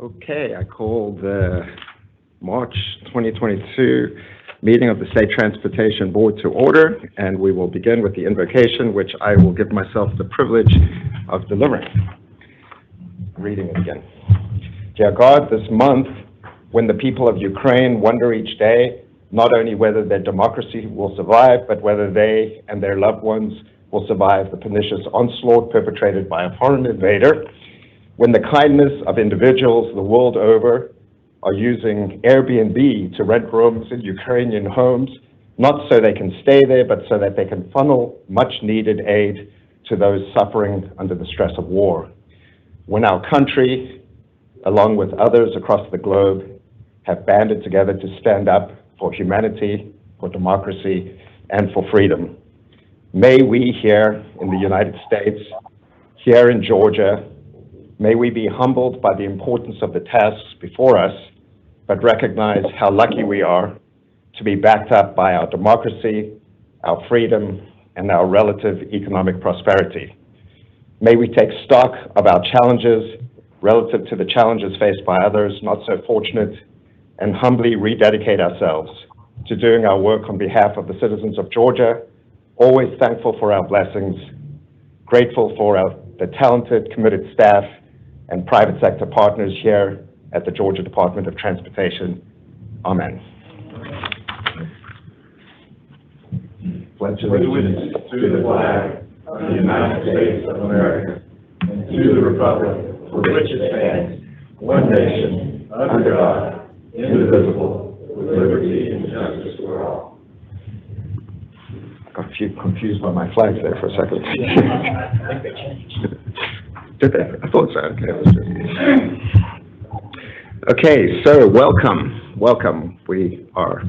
Okay, I call the March 2022 meeting of the State Transportation Board to order, and we will begin with the invocation, which I will give myself the privilege of delivering. Reading it again. Dear God, this month, when the people of Ukraine wonder each day not only whether their democracy will survive, but whether they and their loved ones will survive the pernicious onslaught perpetrated by a foreign invader, when the kindness of individuals the world over are using Airbnb to rent rooms in Ukrainian homes, not so they can stay there, but so that they can funnel much-needed aid to those suffering under the stress of war. When our country, along with others across the globe, have banded together to stand up for humanity, for democracy, and for freedom. May we here in the United States, here in Georgia, may we be humbled by the importance of the tasks before us, but recognize how lucky we are to be backed up by our democracy, our freedom, and our relative economic prosperity. May we take stock of our challenges relative to the challenges faced by others not so fortunate, and humbly rededicate ourselves to doing our work on behalf of the citizens of Georgia, always thankful for our blessings, grateful for the talented, committed staff and private sector partners here at the Georgia Department of Transportation. Amen. Pledge allegiance to the flag of the United States of America and to the republic for which it stands, one nation, under God, indivisible, with liberty and justice for all. Got a few confused by my flags there for a second. I think they changed. Did they? I thought so. Okay, so welcome. We are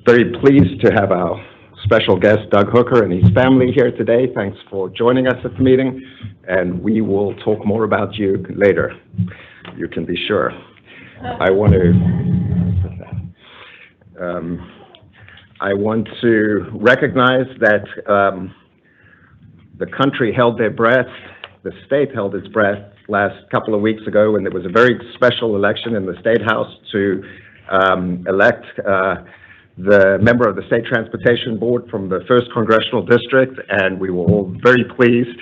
very pleased to have our special guest, Doug Hooker, and his family here today. Thanks for joining us at the meeting, and we will talk more about you later. You can be sure. I want to recognize that the country held their breath, the state held its breath last couple of weeks ago when there was a very special election in the State House to elect the member of the State Transportation Board from the 1st Congressional District, and we were all very pleased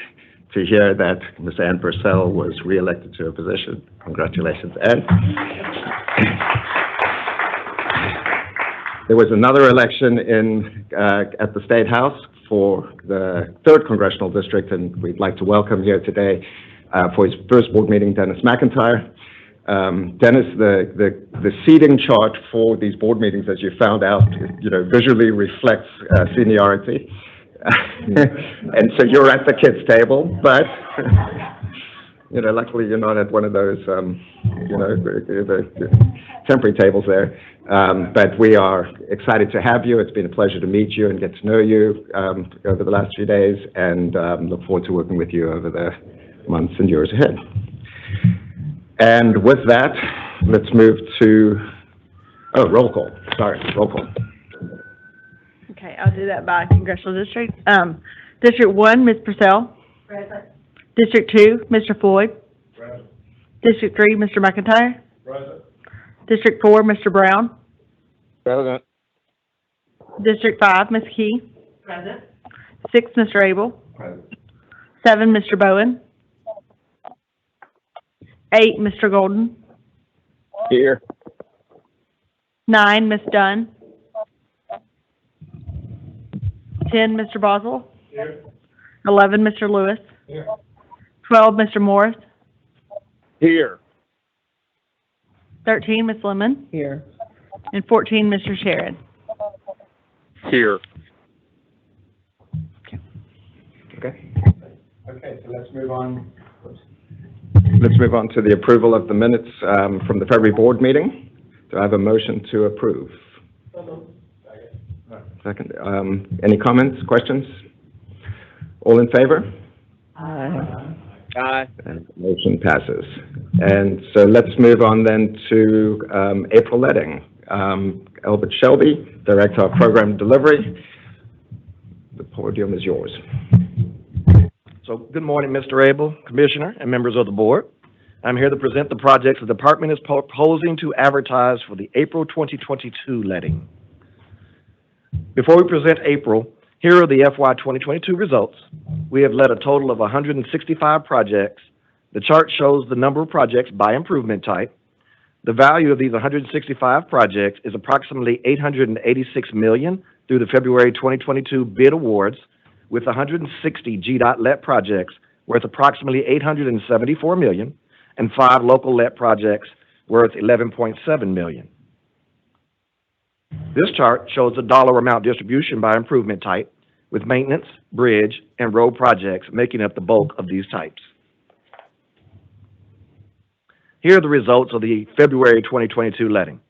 to hear that Ms. Ann Purcell was reelected to her position. Congratulations, Ann. There was another election at the State House for the 3rd Congressional District, and we'd like to welcome here today for his first board meeting, Dennis McIntyre. Dennis, the seating chart for these board meetings, as you found out, visually reflects seniority. And so you're at the kids' table, but luckily you're not at one of those, the temporary tables there. But we are excited to have you. It's been a pleasure to meet you and get to know you over the last few days, and look forward to working with you over the months and years ahead. And with that, let's move to, roll call. Roll call. Okay, I'll do that by congressional district. District 1, Ms. Purcell. Present. District 2, Mr. Floyd. Present. District 3, Mr. McIntyre. Present. District 4, Mr. Brown. Present. District 5, Ms. Key. Present. 6, Mr. Abel. Present. 7, Mr. Bowen. 8, Mr. Golden. Here. 9, Ms. Dunn. 10, Mr. Boswell. Here. 11, Mr. Lewis. Here. 12, Mr. Morris. Here. 13, Ms. Lemon. Here. And 14, Mr. Sherrod. Here. Okay, so let's move on. Let's move on to the approval of the minutes from the February board meeting. Do I have a motion to approve? Second. Any comments, questions? All in favor? Aye. Aye. And motion passes. And so let's move on then to April Letting. Albert Shelby, Director of Program Delivery. The podium is yours. So good morning, Mr. Abel, Commissioner, and members of the board. I'm here to present the projects the department is proposing to advertise for the April 2022 letting. Before we present April, here are the FY 2022 results. We have let a total of 165 projects. The chart shows the number of projects by improvement type. The value of these 165 projects is approximately $886 million through the February 2022 bid awards, with 160 GDOT let projects worth approximately $874 million, and 5 local let projects worth $11.7 million. This chart shows the dollar amount distribution by improvement type, with maintenance, bridge, and road projects making up the bulk of these types. Here are the results of the February 2022 letting.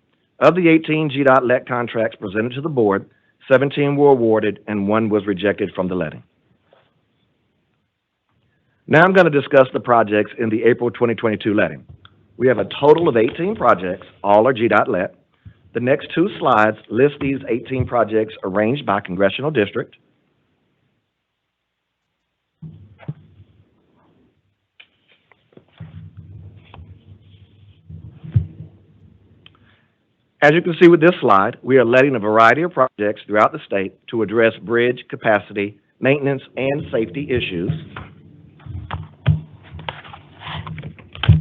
Of the 18 GDOT let contracts presented to the board, 17 were awarded and 1 was rejected from the letting. Now I'm going to discuss the projects in the April 2022 letting. We have a total of 18 projects, all are GDOT let. The next 2 slides list these 18 projects arranged by congressional district. As you can see with this slide, we are letting a variety of projects throughout the state to address bridge capacity, maintenance, and safety issues.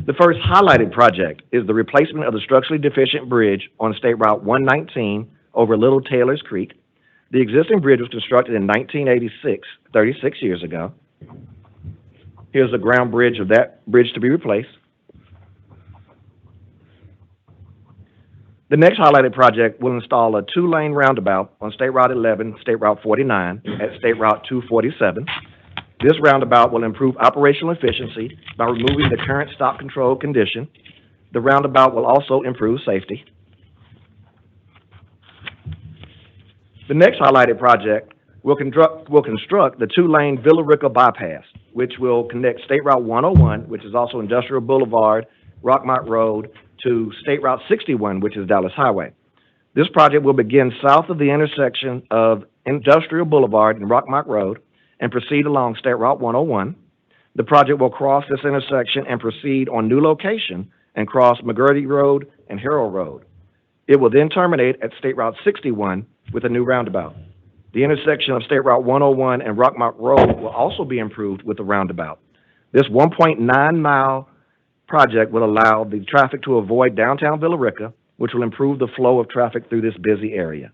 The first highlighted project is the replacement of the structurally deficient bridge on State Route 119 over Little Taylor's Creek. The existing bridge was constructed in 1986, 36 years ago. Here's the ground bridge of that bridge to be replaced. The next highlighted project will install a 2-lane roundabout on State Route 11, State Route 49 at State Route 247. This roundabout will improve operational efficiency by removing the current stop control condition. The roundabout will also improve safety. The next highlighted project will construct the 2-lane Villa Rica bypass, which will connect State Route 101, which is also Industrial Boulevard, Rockmont Road, to State Route 61, which is Dallas Highway. This project will begin south of the intersection of Industrial Boulevard and Rockmont Road and proceed along State Route 101. The project will cross this intersection and proceed on new location and cross McGurdy Road and Harrell Road. It will then terminate at State Route 61 with a new roundabout. The intersection of State Route 101 and Rockmont Road will also be improved with a roundabout. This 1.9-mile project will allow the traffic to avoid downtown Villa Rica, which will improve the flow of traffic through this busy area.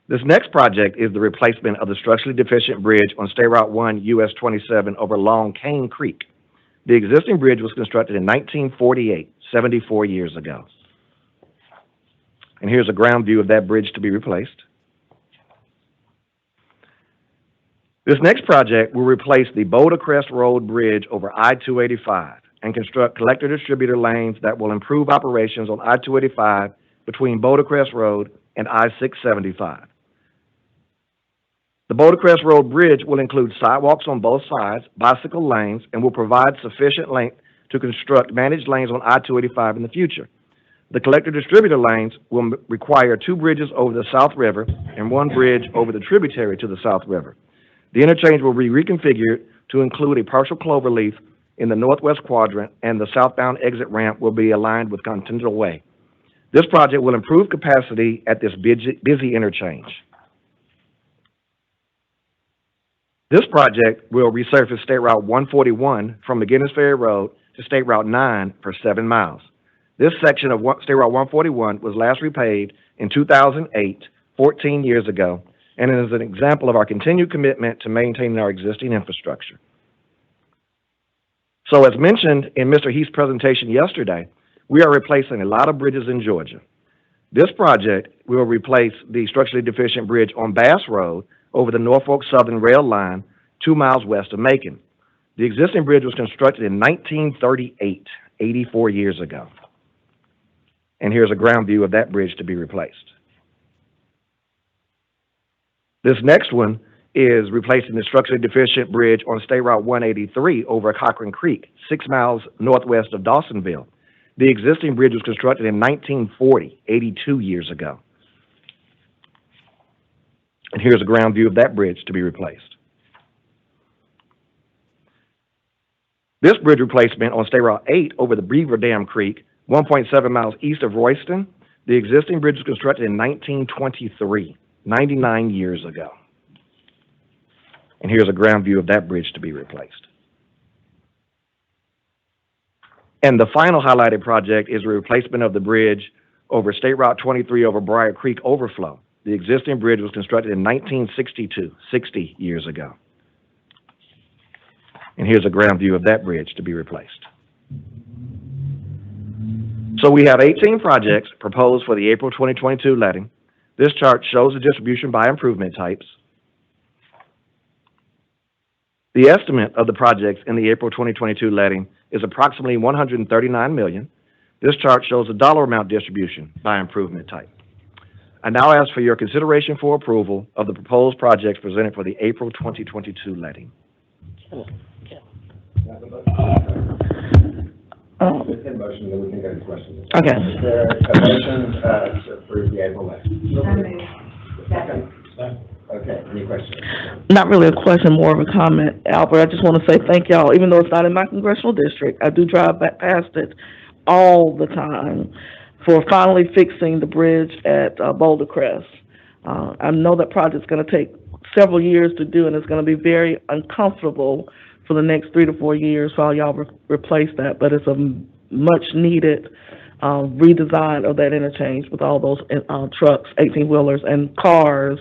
This next project is the replacement of the structurally deficient bridge on State Route 1 US 27 over Long Cane Creek. The existing bridge was constructed in 1948, 74 years ago. And here's a ground view of that bridge to be replaced. This next project will replace the Boulder Crest Road Bridge over I-285 and construct collector-distributor lanes that will improve operations on I-285 between Boulder Crest Road and I-675. The Boulder Crest Road Bridge will include sidewalks on both sides, bicycle lanes, and will provide sufficient length to construct managed lanes on I-285 in the future. The collector-distributor lanes will require 2 bridges over the South River and 1 bridge over the tributary to the South River. The interchange will be reconfigured to include a partial clover leaf in the northwest quadrant, and the southbound exit ramp will be aligned with Continental Way. This project will improve capacity at this busy interchange. This project will resurface State Route 141 from McGinnis Ferry Road to State Route 9 for 7 miles. This section of State Route 141 was last repaved in 2008, 14 years ago, and it is an example of our continued commitment to maintaining our existing infrastructure. So as mentioned in Mr. Heath's presentation yesterday, we are replacing a lot of bridges in Georgia. This project will replace the structurally deficient bridge on Bass Road over the Norfolk Southern Rail Line 2 miles west of Macon. The existing bridge was constructed in 1938, 84 years ago. And here's a ground view of that bridge to be replaced. This next one is replacing the structurally deficient bridge on State Route 183 over Cochran Creek, 6 miles northwest of Dawsonville. The existing bridge was constructed in 1940, 82 years ago. And here's a ground view of that bridge to be replaced. This bridge replacement on State Route 8 over the Beaver Dam Creek, 1.7 miles east of Royston, the existing bridge was constructed in 1923, 99 years ago. And here's a ground view of that bridge to be replaced. And the final highlighted project is the replacement of the bridge over State Route 23 over Briar Creek Overflow. The existing bridge was constructed in 1962, 60 years ago. And here's a ground view of that bridge to be replaced. So we have 18 projects proposed for the April 2022 letting. This chart shows the distribution by improvement types. The estimate of the projects in the April 2022 letting is approximately $139 million. This chart shows the dollar amount distribution by improvement type. I now ask for your consideration for approval of the proposed projects presented for the April 2022 letting. It's in motion, then we can go to questions. Okay. Is there a motion to approve the April letting? Second. Okay, any questions? Not really a question, more of a comment. Albert, I just want to say thank y'all. Even though it's not in my congressional district, I do drive back past it all the time for finally fixing the bridge at Boulder Crest. I know that project's going to take several years to do, and it's going to be very uncomfortable for the next 3 to 4 years while y'all replace that. But it's a much needed redesign of that interchange with all those trucks, 18-wheelers, and cars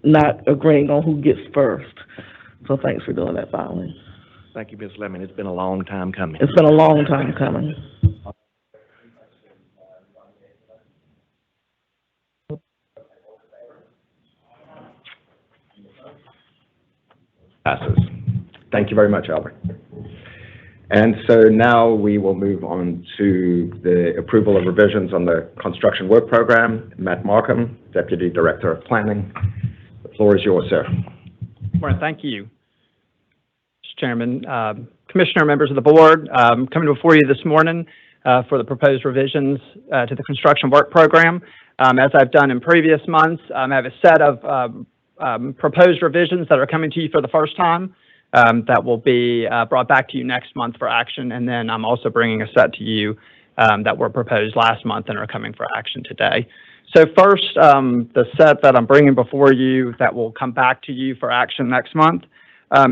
not agreeing on who gets first. So thanks for doing that finally. Thank you, Ms. Lemon. It's been a long time coming. It's been a long time coming. Passes. Thank you very much, Albert. And so now we will move on to the approval of revisions on the construction work program. Matt Markham, Deputy Director of Planning. The floor is yours, sir. Warren, thank you. Mr. Chairman, Commissioner, members of the board, coming before you this morning for the proposed revisions to the construction work program. As I've done in previous months, I have a set of proposed revisions that are coming to you for the first time that will be brought back to you next month for action. And then I'm also bringing a set to you that were proposed last month and are coming for action today. So first, the set that I'm bringing before you that will come back to you for action next month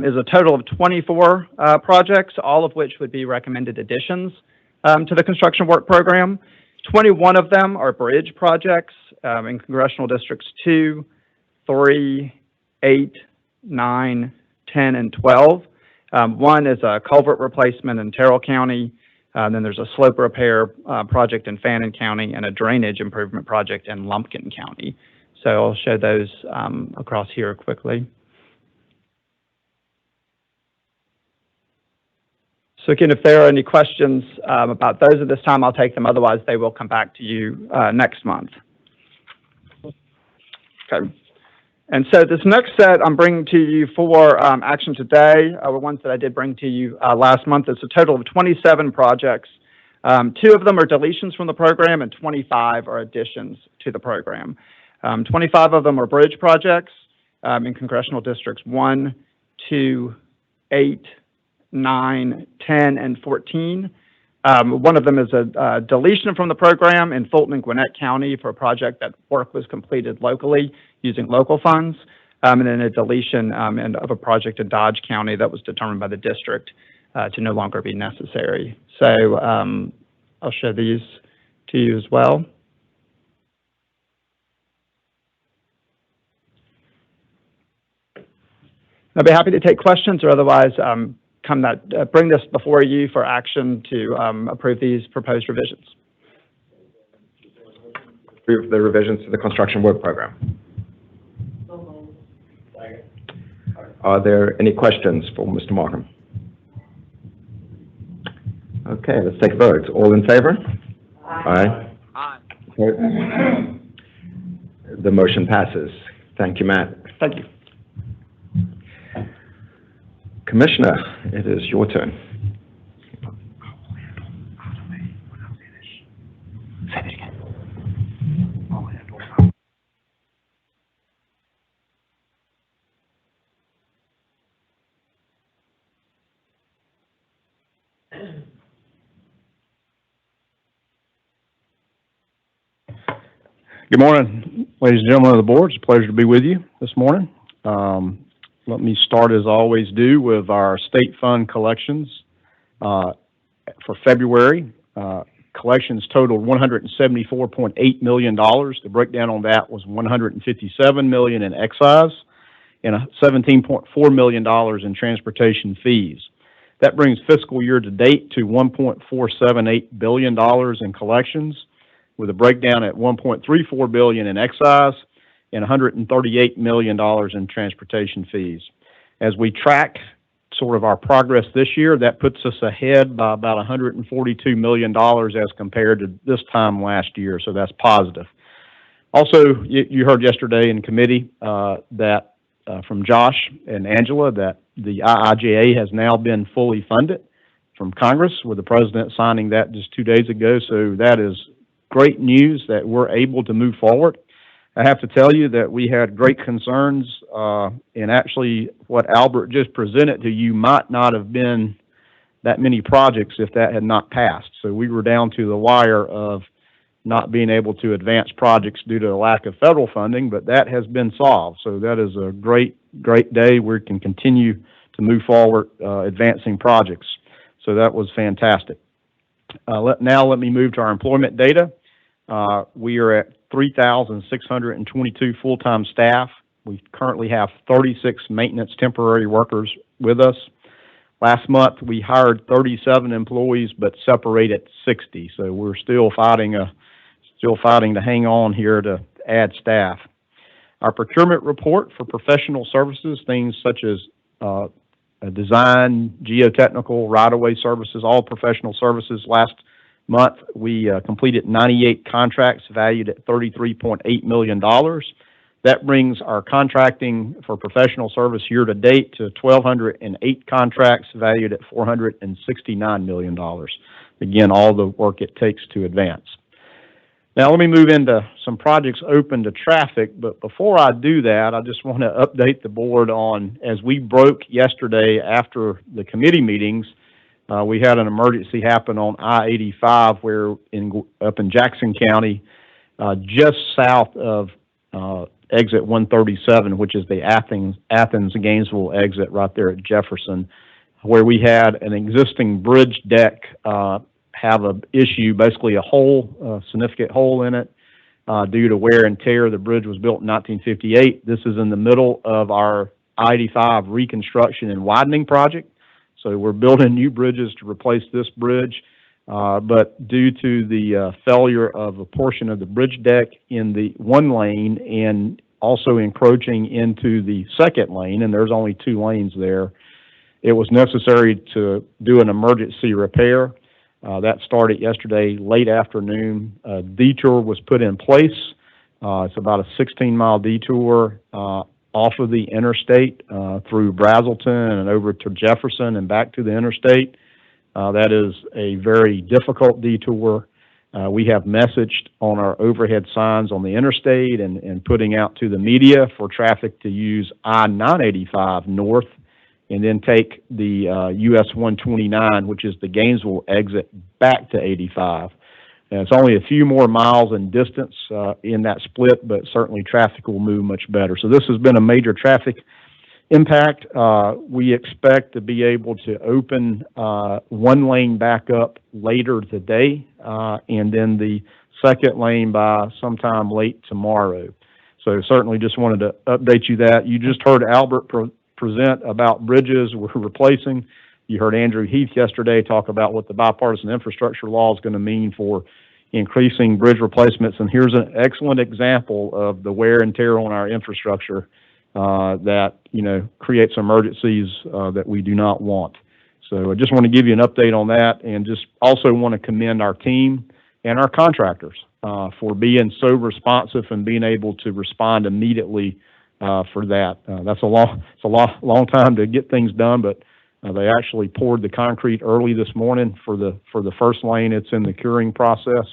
is a total of 24 projects, all of which would be recommended additions to the construction work program. 21 of them are bridge projects in congressional districts 2, 3, 8, 9, 10, and 12. One is a culvert replacement in Terrell County. Then there's a slope repair project in Fannin County and a drainage improvement project in Lumpkin County. So I'll show those across here quickly. So again, if there are any questions about those at this time, I'll take them. Otherwise, they will come back to you next month. Okay. And so this next set I'm bringing to you for action today were ones that I did bring to you last month. It's a total of 27 projects. 2 of them are deletions from the program and 25 are additions to the program. 25 of them are bridge projects in congressional districts 1, 2, 8, 9, 10, and 14. One of them is a deletion from the program in Fulton and Gwinnett County for a project that work was completed locally using local funds, and then a deletion of a project in Dodge County that was determined by the district to no longer be necessary. So I'll show these to you as well. I'll be happy to take questions, or otherwise bring this before you for action to approve these proposed revisions. Approve the revisions to the construction work program. Are there any questions for Mr. Markham? Okay, let's take a vote. All in favor? Aye. Aye. Okay. The motion passes. Thank you, Matt. Thank you. Commissioner, it is your turn. Good morning, ladies and gentlemen of the board. It's a pleasure to be with you this morning. Let me start, as I always do, with our state fund collections. For February, collections totaled $174.8 million. The breakdown on that was $157 million in excise and $17.4 million in transportation fees. That brings fiscal year to date to $1.478 billion in collections, with a breakdown at $1.34 billion in excise and $138 million in transportation fees. As we track sort of our progress this year, that puts us ahead by about $142 million as compared to this time last year, so that's positive. Also, you heard yesterday in committee that from Josh and Angela that the IIJA has now been fully funded from Congress, with the president signing that just 2 days ago, so that is great news that we're able to move forward. I have to tell you that we had great concerns, and actually what Albert just presented to you might not have been that many projects if that had not passed. So we were down to the wire of not being able to advance projects due to the lack of federal funding, but that has been solved. So that is a great day. We can continue to move forward advancing projects. So that was fantastic. Now let me move to our employment data. We are at 3,622 full-time staff. We currently have 36 maintenance temporary workers with us. Last month, we hired 37 employees, but separated 60. So we're still fighting to hang on here to add staff. Our procurement report for professional services, things such as design, geotechnical, right-of-way services, all professional services. Last month, we completed 98 contracts valued at $33.8 million. That brings our contracting for professional service year to date to 1,208 contracts valued at $469 million. Again, all the work it takes to advance. Now let me move into some projects open to traffic, but before I do that, I just want to update the board on, as we broke yesterday after the committee meetings, we had an emergency happen on I-85 where up in Jackson County, just south of exit 137, which is the Athens-Gainesville exit right there at Jefferson, where we had an existing bridge deck have an issue, basically a significant hole in it due to wear and tear. The bridge was built in 1958. This is in the middle of our I-85 reconstruction and widening project. So we're building new bridges to replace this bridge, but due to the failure of a portion of the bridge deck in the one lane and also encroaching into the second lane, and there's only 2 lanes there, it was necessary to do an emergency repair. That started yesterday late afternoon. A detour was put in place. It's about a 16-mile detour off of the interstate through Brazelton and over to Jefferson and back to the interstate. That is a very difficult detour. We have messaged on our overhead signs on the interstate and putting out to the media for traffic to use I-985 north and then take the US 129, which is the Gainesville exit, back to 85. And it's only a few more miles in distance in that split, but certainly traffic will move much better. So this has been a major traffic impact. We expect to be able to open one lane back up later today, and then the second lane by sometime late tomorrow. So certainly just wanted to update you that. You just heard Albert present about bridges we're replacing. You heard Andrew Heath yesterday talk about what the bipartisan infrastructure law is going to mean for increasing bridge replacements. And here's an excellent example of the wear and tear on our infrastructure that, creates emergencies that we do not want. So I just want to give you an update on that, and just also want to commend our team and our contractors for being so responsive and being able to respond immediately for that. It's a long time to get things done, but they actually poured the concrete early this morning for the first lane. It's in the curing process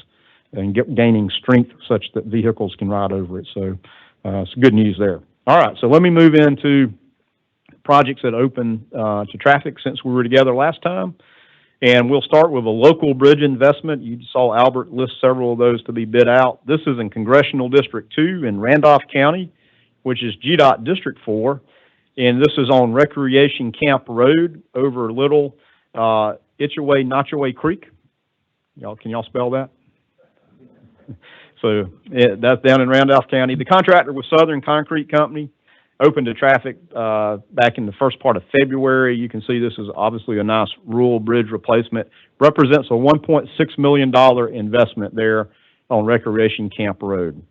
and gaining strength such that vehicles can ride over it. So it's good news there. All right, so let me move into projects that open to traffic since we were together last time. And we'll start with a local bridge investment. You saw Albert list several of those to be bid out. This is in Congressional District 2 in Randolph County, which is GDOT District 4. And this is on Recreation Camp Road over Little Itchaway, Notchaway Creek. Can y'all spell that? So that's down in Randolph County. The contractor was Southern Concrete Company. Opened to traffic back in the first part of February. You can see this is obviously a nice rural bridge replacement. Represents a $1.6 million investment there on Recreation Camp Road.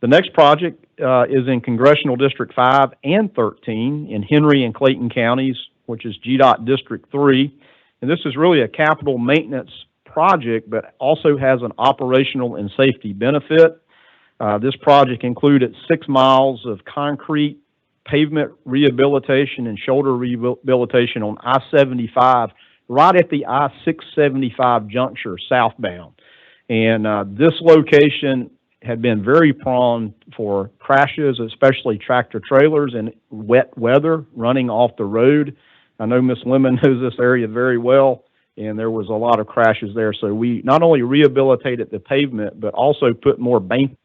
The next project is in Congressional District 5 and 13 in Henry and Clayton counties, which is GDOT District 3. And this is really a capital maintenance project, but also has an operational and safety benefit. This project included 6 miles of concrete pavement rehabilitation and shoulder rehabilitation on I-75, right at the I-675 juncture southbound. And this location had been very prone for crashes, especially tractor trailers and wet weather running off the road. I know Ms. Lemon knows this area very well, and there was a lot of crashes there. So we not only rehabilitated the pavement, but also put more banking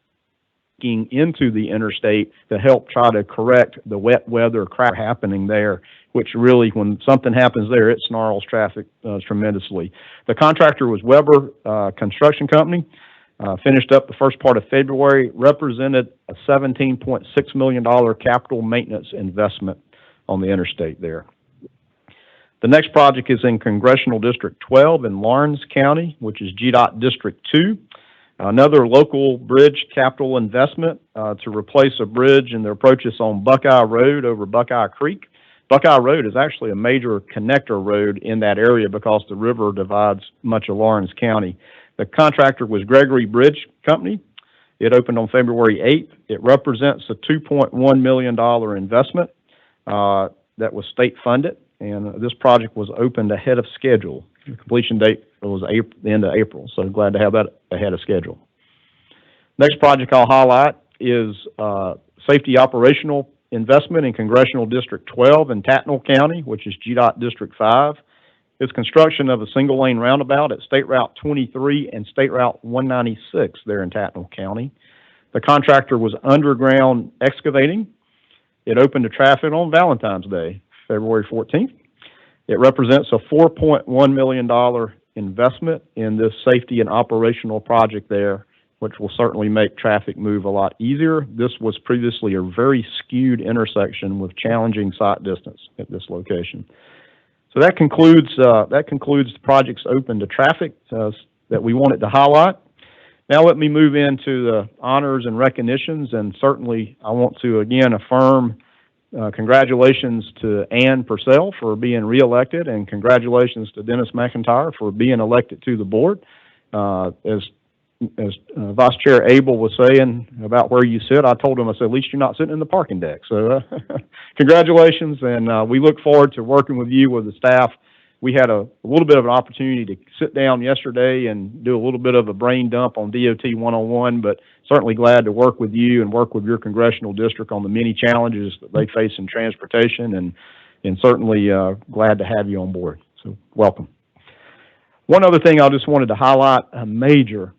into the interstate to help try to correct the wet weather crash happening there, which really, when something happens there, it snarls traffic tremendously. The contractor was Weber Construction Company. Finished up the first part of February, represented a $17.6 million capital maintenance investment on the interstate there. The next project is in Congressional District 12 in Lawrence County, which is GDOT District 2. Another local bridge capital investment to replace a bridge and the approaches on Buckeye Road over Buckeye Creek. Buckeye Road is actually a major connector road in that area because the river divides much of Lawrence County. The contractor was Gregory Bridge Company. It opened on February 8th. It represents a $2.1 million investment that was state funded, and this project was opened ahead of schedule. The completion date was the end of April, so glad to have that ahead of schedule. Next project I'll highlight is safety operational investment in Congressional District 12 in Tattnall County, which is GDOT District 5. It's construction of a single-lane roundabout at State Route 23 and State Route 196 there in Tattnall County. The contractor was Underground Excavating. It opened to traffic on Valentine's Day, February 14th. It represents a $4.1 million investment in this safety and operational project there, which will certainly make traffic move a lot easier. This was previously a very skewed intersection with challenging sight distance at this location. So that concludes the projects open to traffic that we wanted to highlight. Now let me move into the honors and recognitions, and certainly I want to again affirm congratulations to Ann Purcell for being reelected, and congratulations to Dennis McIntyre for being elected to the board. As Vice Chair Abel was saying about where you sit, I told him, I said, at least you're not sitting in the parking deck. So congratulations, and we look forward to working with you, with the staff. We had a little bit of an opportunity to sit down yesterday and do a little bit of a brain dump on DOT 101, but certainly glad to work with you and work with your congressional district on the many challenges that they face in transportation, and certainly glad to have you on board. So welcome. One other thing I just wanted to highlight, a major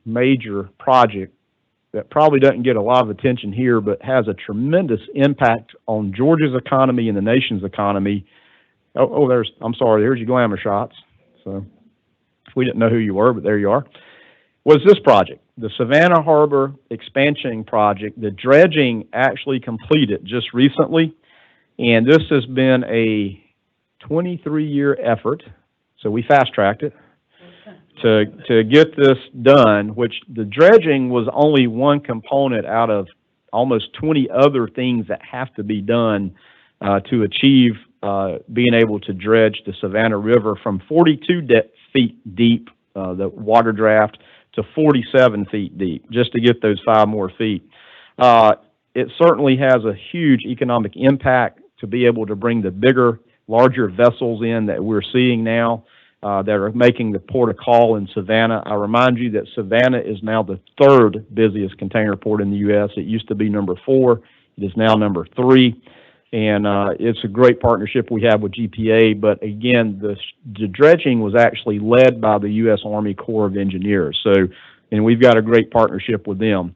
project that probably doesn't get a lot of attention here, but has a tremendous impact on Georgia's economy and the nation's economy. There's your glamour shots. So we didn't know who you were, but there you are. Was this project, the Savannah Harbor Expansion Project. The dredging actually completed just recently, and this has been a 23-year effort, so we fast-tracked it to get this done, which the dredging was only one component out of almost 20 other things that have to be done to achieve being able to dredge the Savannah River from 42 feet deep, the water draft, to 47 feet deep, just to get those 5 more feet. It certainly has a huge economic impact to be able to bring the bigger, larger vessels in that we're seeing now that are making the port of call in Savannah. I remind you that Savannah is now the 3rd busiest container port in the U.S. It used to be number 4. It is now number 3. And it's a great partnership we have with GPA, but again, the dredging was actually led by the U.S. Army Corps of Engineers. So, and we've got a great partnership with them.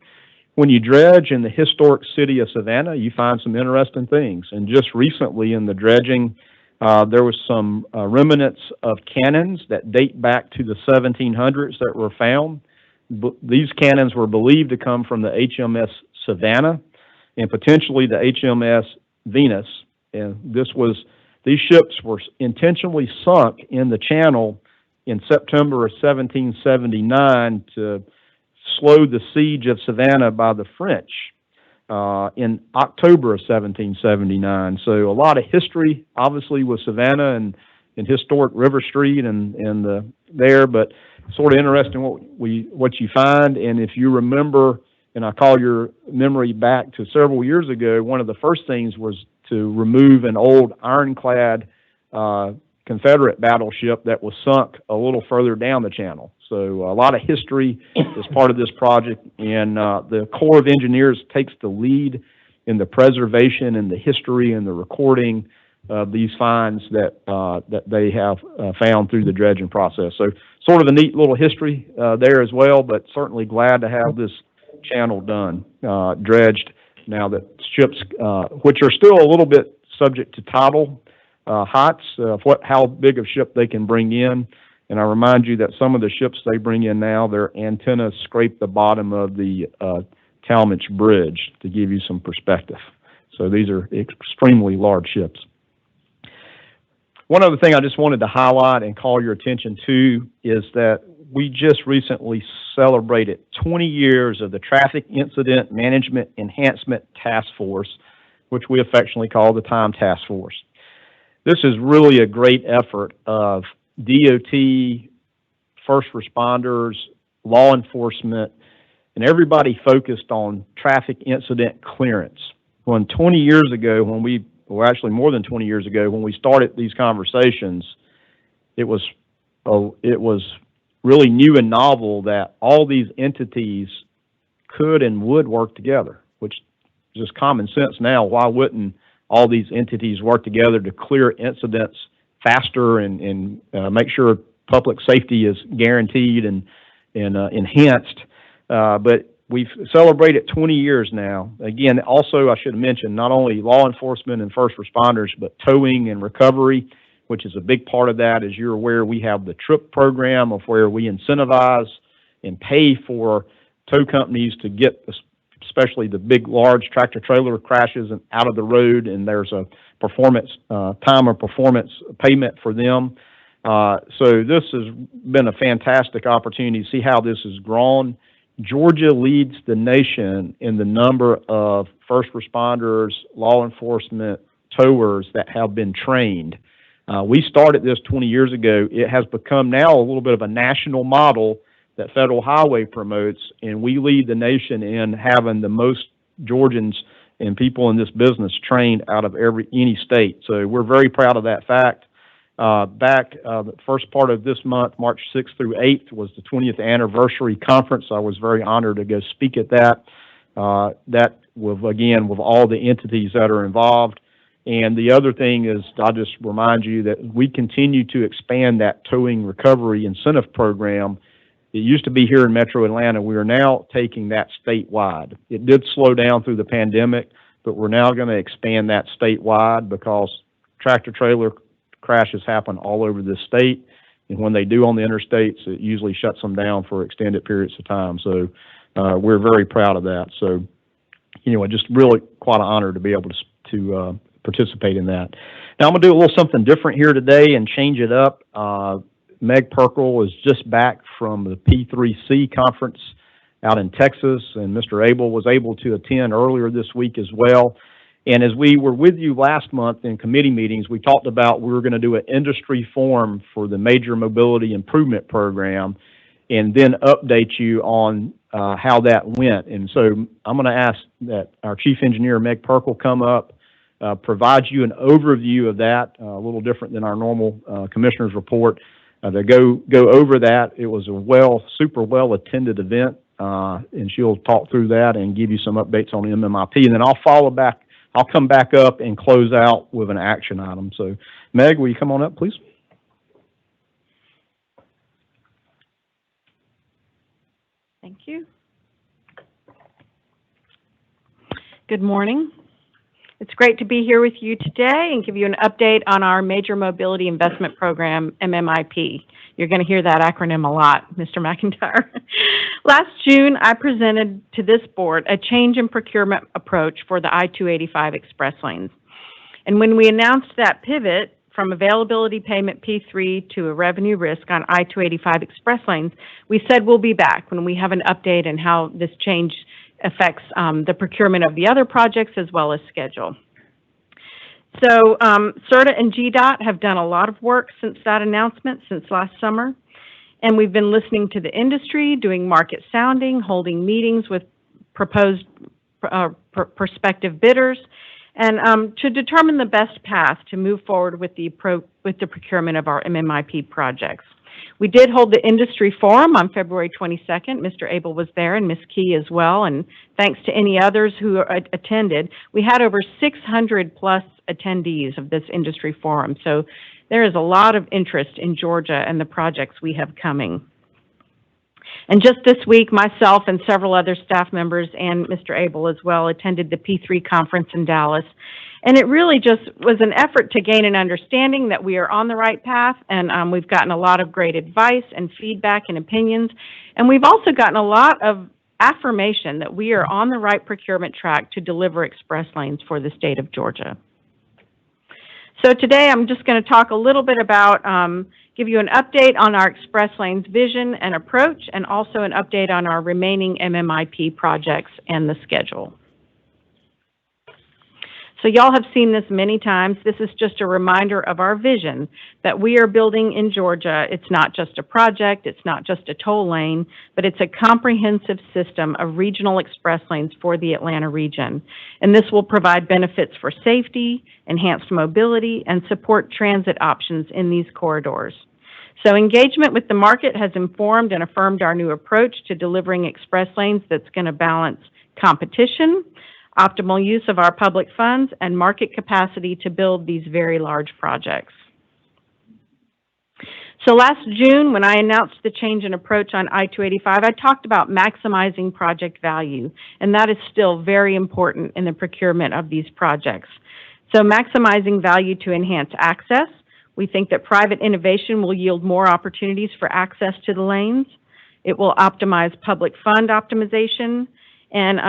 When you dredge in the historic city of Savannah, you find some interesting things. And just recently in the dredging, there was some remnants of cannons that date back to the 1700s that were found. These cannons were believed to come from the HMS Savannah and potentially the HMS Venus. And these ships were intentionally sunk in the channel in September of 1779 to slow the siege of Savannah by the French in October of 1779. So a lot of history, obviously, with Savannah and historic River Street and there, but sort of interesting what you find. And if you remember, and I call your memory back to several years ago, one of the first things was to remove an old ironclad Confederate battleship that was sunk a little further down the channel. So a lot of history is part of this project, and the Corps of Engineers takes the lead in the preservation and the history and the recording of these finds that they have found through the dredging process. So sort of a neat little history there as well, but certainly glad to have this channel done, dredged, now that ships, which are still a little bit subject to tidal heights, how big of ship they can bring in. And I remind you that some of the ships they bring in now, their antennas scrape the bottom of the Talmadge Bridge, to give you some perspective. So these are extremely large ships. One other thing I just wanted to highlight and call your attention to is that we just recently celebrated 20 years of the Traffic Incident Management Enhancement Task Force, which we affectionately call the TIME Task Force. This is really a great effort of DOT, first responders, law enforcement, and everybody focused on traffic incident clearance. When 20 years ago, actually more than 20 years ago, when we started these conversations, it was really new and novel that all these entities could and would work together, which is just common sense now. Why wouldn't all these entities work together to clear incidents faster and make sure public safety is guaranteed and enhanced? But we've celebrated 20 years now. Again, also I should mention not only law enforcement and first responders, but towing and recovery, which is a big part of that. As you're aware, we have the TRIP program of where we incentivize and pay for tow companies to get especially the big, large tractor-trailer crashes out of the road, and there's a performance, time of performance payment for them. So this has been a fantastic opportunity to see how this has grown. Georgia leads the nation in the number of first responders, law enforcement, towers that have been trained. We started this 20 years ago. It has become now a little bit of a national model that Federal Highway promotes, and we lead the nation in having the most Georgians and people in this business trained out of any state. So we're very proud of that fact. The first part of this month, March 6th through 8th, was the 20th anniversary conference. I was very honored to go speak at that. That with all the entities that are involved. And the other thing is, I'll just remind you that we continue to expand that towing recovery incentive program. It used to be here in Metro Atlanta. We are now taking that statewide. It did slow down through the pandemic, but we're now going to expand that statewide because tractor-trailer crashes happen all over the state. And when they do on the interstates, it usually shuts them down for extended periods of time. So we're very proud of that. So, just really quite an honor to be able to participate in that. Now, I'm going to do a little something different here today and change it up. Meg Perkle is just back from the P3C conference out in Texas, and Mr. Abel was able to attend earlier this week as well. And as we were with you last month in committee meetings, we talked about we were going to do an industry forum for the Major Mobility Improvement Program and then update you on how that went. And so I'm going to ask that our Chief Engineer, Meg Perkle, come up, provide you an overview of that, a little different than our normal Commissioner's report. To go over that. It was a super well attended event, and she'll talk through that and give you some updates on the MMIP. And then I'll follow back I'll come back up and close out with an action item. So, Meg, will you come on up, please? Thank you. Good morning. It's great to be here with you today and give you an update on our Major Mobility Investment Program, MMIP. You're going to hear that acronym a lot, Mr. McIntyre. Last June, I presented to this board a change in procurement approach for the I-285 express lanes. And when we announced that pivot from availability payment P3 to a revenue risk on I-285 express lanes, we said we'll be back when we have an update on how this change affects the procurement of the other projects as well as schedule. So CERTA and GDOT have done a lot of work since that announcement, since last summer, and we've been listening to the industry, doing market sounding, holding meetings with proposed prospective bidders, and to determine the best path to move forward with the procurement of our MMIP projects. We did hold the industry forum on February 22nd. Mr. Abel was there and Ms. Key as well, and thanks to any others who attended. We had over 600 plus attendees of this industry forum, so there is a lot of interest in Georgia and the projects we have coming. And just this week, myself and several other staff members and Mr. Abel as well attended the P3 conference in Dallas. And it really just was an effort to gain an understanding that we are on the right path, and we've gotten a lot of great advice and feedback and opinions. And we've also gotten a lot of affirmation that we are on the right procurement track to deliver express lanes for the state of Georgia. So today I'm just going to talk a little bit about, give you an update on our express lanes vision and approach, and also an update on our remaining MMIP projects and the schedule. So y'all have seen this many times. This is just a reminder of our vision that we are building in Georgia. It's not just a project, it's not just a toll lane, but it's a comprehensive system of regional express lanes for the Atlanta region. And this will provide benefits for safety, enhanced mobility, and support transit options in these corridors. So engagement with the market has informed and affirmed our new approach to delivering express lanes that's going to balance competition, optimal use of our public funds, and market capacity to build these very large projects. So last June, when I announced the change in approach on I-285, I talked about maximizing project value, and that is still very important in the procurement of these projects. So maximizing value to enhance access. We think that private innovation will yield more opportunities for access to the lanes. It will optimize public fund optimization. And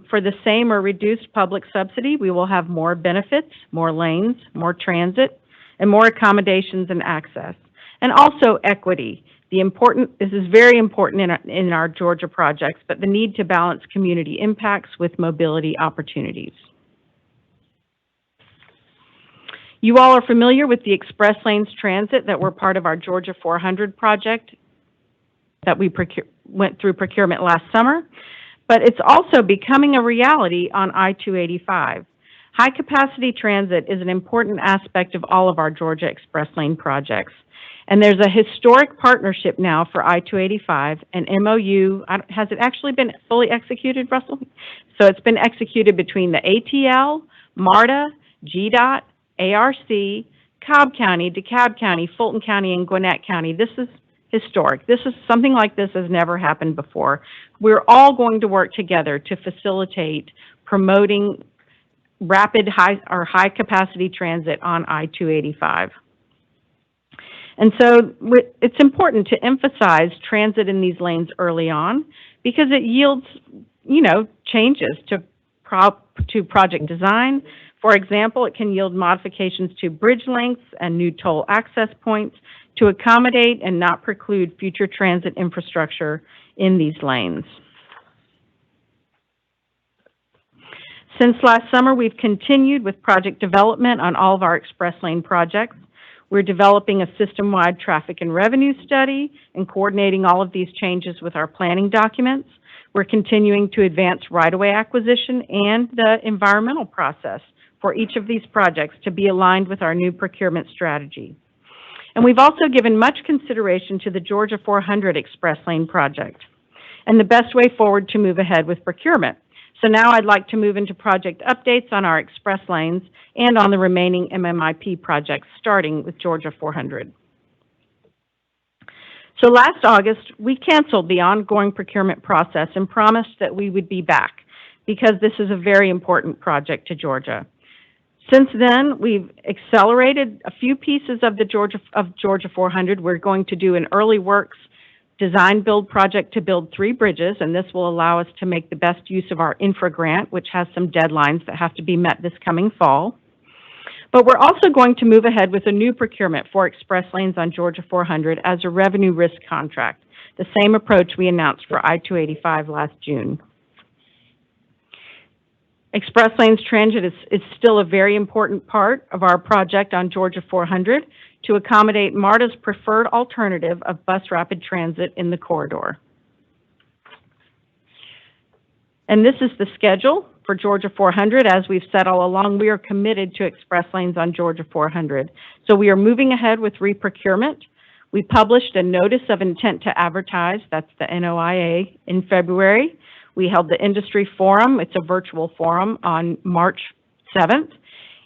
for the same or reduced public subsidy, we will have more benefits, more lanes, more transit, and more accommodations and access. And also equity. This is very important in our Georgia projects, but the need to balance community impacts with mobility opportunities. You all are familiar with the Express Lanes Transit that were part of our Georgia 400 project that we went through procurement last summer. But it's also becoming a reality on I-285. High-capacity transit is an important aspect of all of our Georgia Express Lane projects. And there's a historic partnership now for I-285, an MOU. Has it actually been fully executed, Russell? So it's been executed between the ATL, MARTA, GDOT, ARC, Cobb County, DeKalb County, Fulton County, and Gwinnett County. This is historic. This is something like this has never happened before. We're all going to work together to facilitate promoting rapid high capacity transit on I-285. And so it's important to emphasize transit in these lanes early on because it yields, changes to project design. For example, it can yield modifications to bridge lengths and new toll access points to accommodate and not preclude future transit infrastructure in these lanes. Since last summer, we've continued with project development on all of our express lane projects. We're developing a system-wide traffic and revenue study and coordinating all of these changes with our planning documents. We're continuing to advance right-of-way acquisition and the environmental process for each of these projects to be aligned with our new procurement strategy. And we've also given much consideration to the Georgia 400 Express Lane project and the best way forward to move ahead with procurement. So now I'd like to move into project updates on our express lanes and on the remaining MMIP projects, starting with Georgia 400. So last August, we canceled the ongoing procurement process and promised that we would be back because this is a very important project to Georgia. Since then, we've accelerated a few pieces of the Georgia 400. We're going to do an early works design build project to build 3 bridges, and this will allow us to make the best use of our infra grant, which has some deadlines that have to be met this coming fall. But we're also going to move ahead with a new procurement for express lanes on Georgia 400 as a revenue risk contract, the same approach we announced for I-285 last June. Express lanes transit is still a very important part of our project on Georgia 400 to accommodate MARTA's preferred alternative of bus rapid transit in the corridor. And this is the schedule for Georgia 400. As we've said all along, we are committed to express lanes on Georgia 400. So we are moving ahead with reprocurement. We published a notice of intent to advertise, that's the NOIA, in February. We held the industry forum, it's a virtual forum, on March 7th.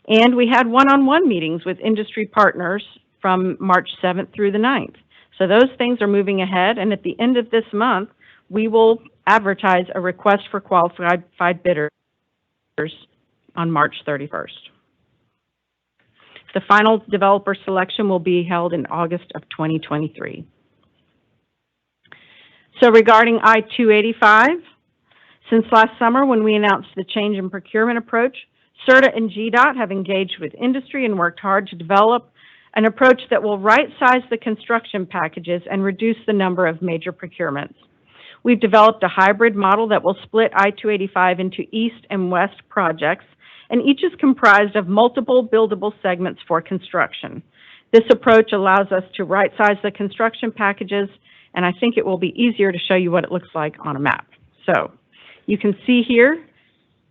And we had one-on-one meetings with industry partners from March 7th through the 9th. So those things are moving ahead, and at the end of this month, we will advertise a request for qualified bidders on March 31st. The final developer selection will be held in August of 2023. So regarding I-285, since last summer when we announced the change in procurement approach, CERTA and GDOT have engaged with industry and worked hard to develop an approach that will right-size the construction packages and reduce the number of major procurements. We've developed a hybrid model that will split I-285 into east and west projects, and each is comprised of multiple buildable segments for construction. This approach allows us to right-size the construction packages, and I think it will be easier to show you what it looks like on a map. So you can see here,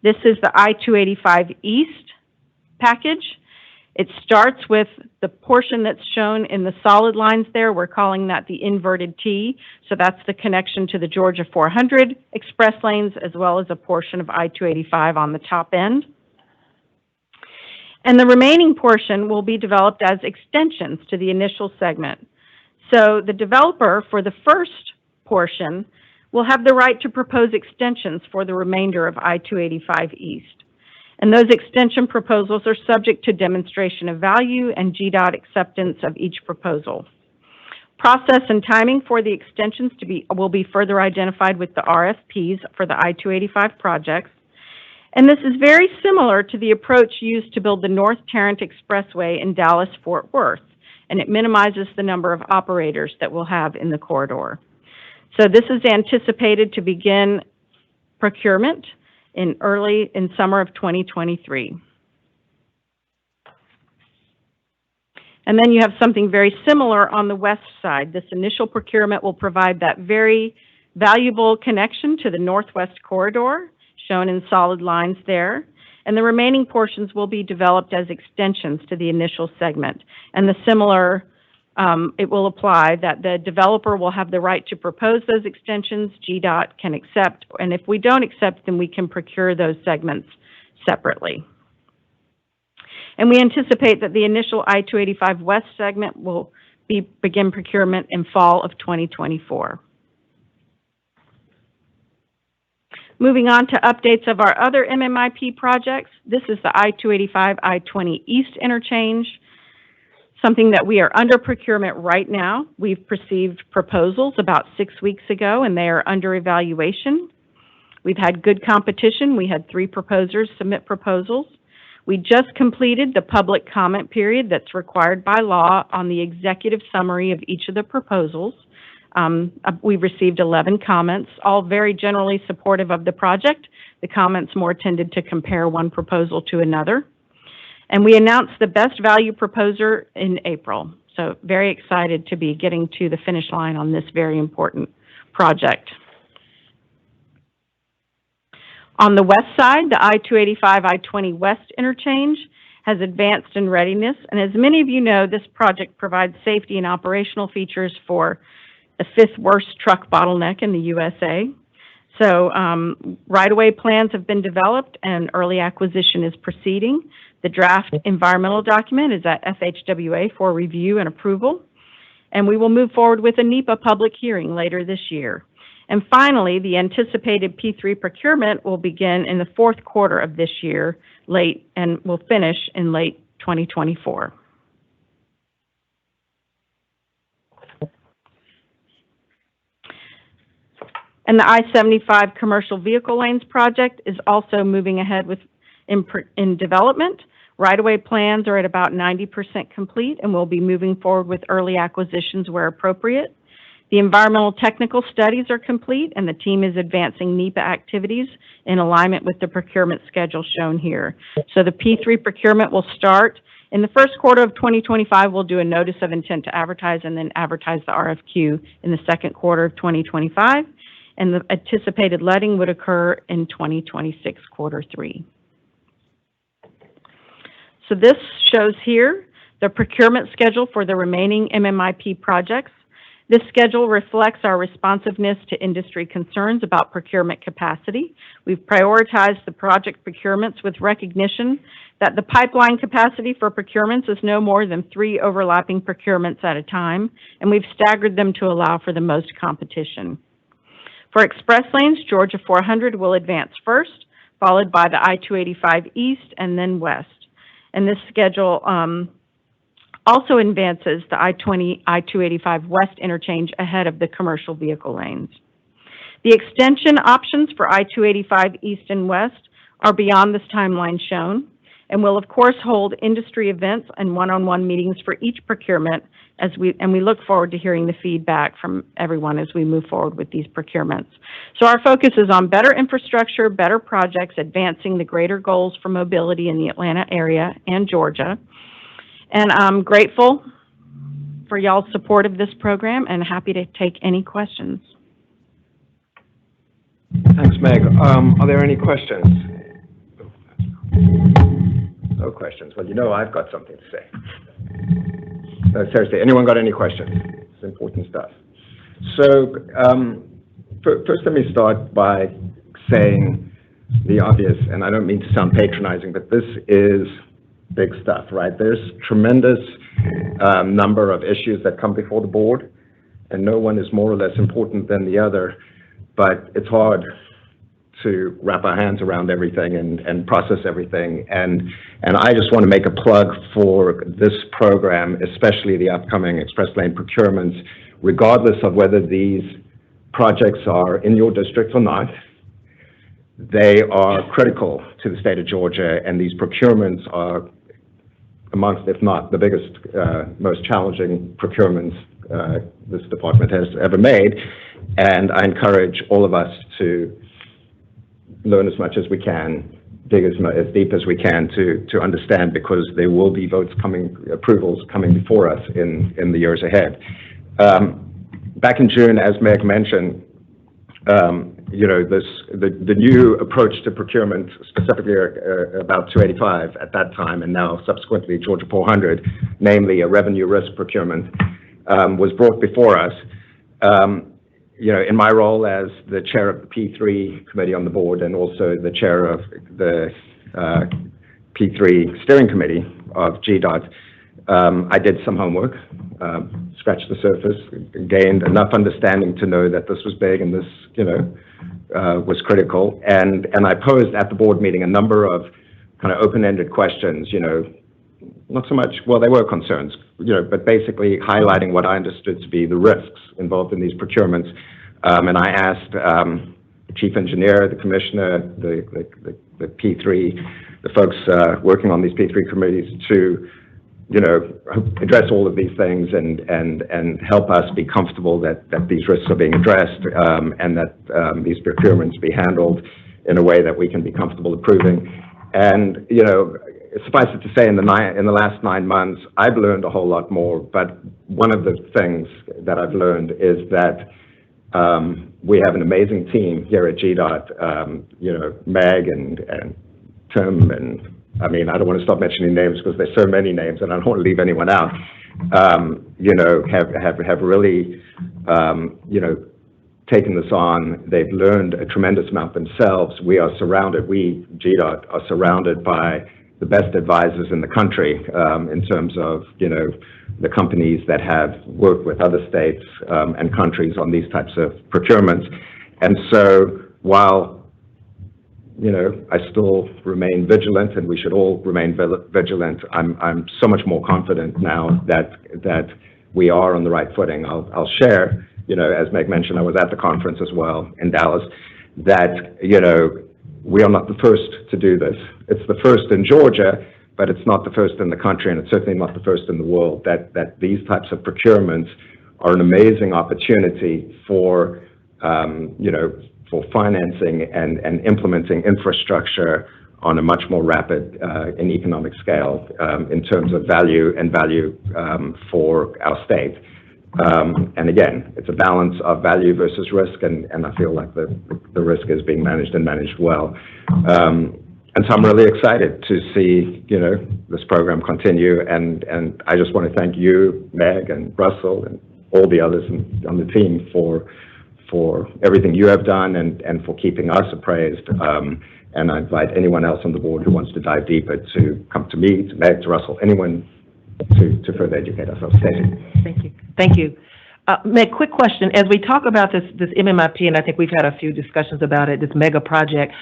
this is the I-285 East package. It starts with the portion that's shown in the solid lines there. We're calling that the inverted T. So that's the connection to the Georgia 400 express lanes, as well as a portion of I-285 on the top end. And the remaining portion will be developed as extensions to the initial segment. So the developer for the first portion will have the right to propose extensions for the remainder of I-285 East. And those extension proposals are subject to demonstration of value and GDOT acceptance of each proposal. Process and timing for the extensions will be further identified with the RFPs for the I-285 projects. And this is very similar to the approach used to build the North Tarrant Expressway in Dallas-Fort Worth, and it minimizes the number of operators that we'll have in the corridor. So this is anticipated to begin procurement in summer of 2023. And then you have something very similar on the west side. This initial procurement will provide that very valuable connection to the northwest corridor, shown in solid lines there. And the remaining portions will be developed as extensions to the initial segment. And the similar, it will apply that the developer will have the right to propose those extensions, GDOT can accept, and if we don't accept them, we can procure those segments separately. And we anticipate that the initial I-285 West segment will begin procurement in fall of 2024. Moving on to updates of our other MMIP projects, this is the I-285 I-20 East interchange, something that we are under procurement right now. We've received proposals about 6 weeks ago, and they are under evaluation. We've had good competition. We had 3 proposers submit proposals. We just completed the public comment period that's required by law on the executive summary of each of the proposals. We received 11 comments, all very generally supportive of the project. The comments more tended to compare one proposal to another. And we announced the best value proposer in April. So very excited to be getting to the finish line on this very important project. On the west side, the I-285 I-20 West interchange has advanced in readiness. And as many of you know, this project provides safety and operational features for the 5th worst truck bottleneck in the USA. So right-of-way plans have been developed and early acquisition is proceeding. The draft environmental document is at FHWA for review and approval. And we will move forward with a NEPA public hearing later this year. And finally, the anticipated P3 procurement will begin in the fourth quarter of this year, and will finish in late 2024. And the I-75 commercial vehicle lanes project is also moving ahead in development. Right-of-way plans are at about 90% complete, and we'll be moving forward with early acquisitions where appropriate. The environmental technical studies are complete, and the team is advancing NEPA activities in alignment with the procurement schedule shown here. So the P3 procurement will start in the first quarter of 2025. We'll do a notice of intent to advertise and then advertise the RFQ in the second quarter of 2025. And the anticipated letting would occur in 2026, quarter 3. So this shows here the procurement schedule for the remaining MMIP projects. This schedule reflects our responsiveness to industry concerns about procurement capacity. We've prioritized the project procurements with recognition that the pipeline capacity for procurements is no more than 3 overlapping procurements at a time, and we've staggered them to allow for the most competition. For express lanes, Georgia 400 will advance first, followed by the I-285 East and then West. And this schedule also advances the I-20, I-285 West interchange ahead of the commercial vehicle lanes. The extension options for I-285 East and West are beyond this timeline shown, and we'll of course hold industry events and one-on-one meetings for each procurement and we look forward to hearing the feedback from everyone as we move forward with these procurements. So our focus is on better infrastructure, better projects, advancing the greater goals for mobility in the Atlanta area and Georgia. And I'm grateful for y'all's support of this program and happy to take any questions. Thanks, Meg. Are there any questions? No questions. Well, you know I've got something to say. No, seriously, anyone got any questions? It's important stuff. So, first let me start by saying the obvious, and I don't mean to sound patronizing, but this is big stuff, right? There's tremendous number of issues that come before the board, and no one is more or less important than the other, but it's hard to wrap our hands around everything and process everything. And I just want to make a plug for this program, especially the upcoming express lane procurements, regardless of whether these projects are in your district or not. They are critical to the state of Georgia, and these procurements are amongst, if not the biggest, most challenging procurements this department has ever made. And I encourage all of us to learn as much as we can, dig as deep as we can to understand, because there will be approvals coming before us in the years ahead. Back in June, as Meg mentioned, you know, the new approach to procurement, specifically about 285 at that time, and now subsequently Georgia 400, namely a revenue risk procurement, was brought before us. You know, in my role as the chair of the P3 committee on the board and also the chair of the P3 steering committee of GDOT, I did some homework, scratched the surface, gained enough understanding to know that this was big and this, you know, was critical. And I posed at the board meeting a number of kind of open-ended questions, you know, not so much, well, they were concerns, you know, but basically highlighting what I understood to be the risks involved in these procurements. And I asked the chief engineer, the commissioner, the P3, the folks working on these P3 committees to, you know, address all of these things and help us be comfortable that these risks are being addressed, and that these procurements be handled in a way that we can be comfortable approving. And, you know, suffice it to say, in the last 9 months, I've learned a whole lot more, but one of the things that I've learned is that we have an amazing team here at GDOT, you know, Meg and Tim, and I mean, I don't want to stop mentioning names because there's so many names and I don't want to leave anyone out, you know, have really, you know, taken this on. They've learned a tremendous amount themselves. We, GDOT, are surrounded by the best advisors in the country in terms of, the companies that have worked with other states and countries on these types of procurements. And so while I still remain vigilant, and we should all remain vigilant, I'm so much more confident now that we are on the right footing. I'll share, as Meg mentioned, I was at the conference as well in Dallas, that, we are not the first to do this. It's the first in Georgia, but it's not the first in the country, and it's certainly not the first in the world, that these types of procurements are an amazing opportunity for, for financing and implementing infrastructure on a much more rapid and economic scale in terms of value for our state. And again, it's a balance of value versus risk, and I feel like the risk is being managed and managed well. And so I'm really excited to see, this program continue, and I just want to thank you, Meg and Russell, and all the others on the team for everything you have done and for keeping us appraised. And I invite anyone else on the board who wants to dive deeper to come to me, to Meg, to Russell, anyone to further educate ourselves. Thank you. Thank you. Meg, quick question. As we talk about this MMIP, and I think we've had a few discussions about it, this mega project,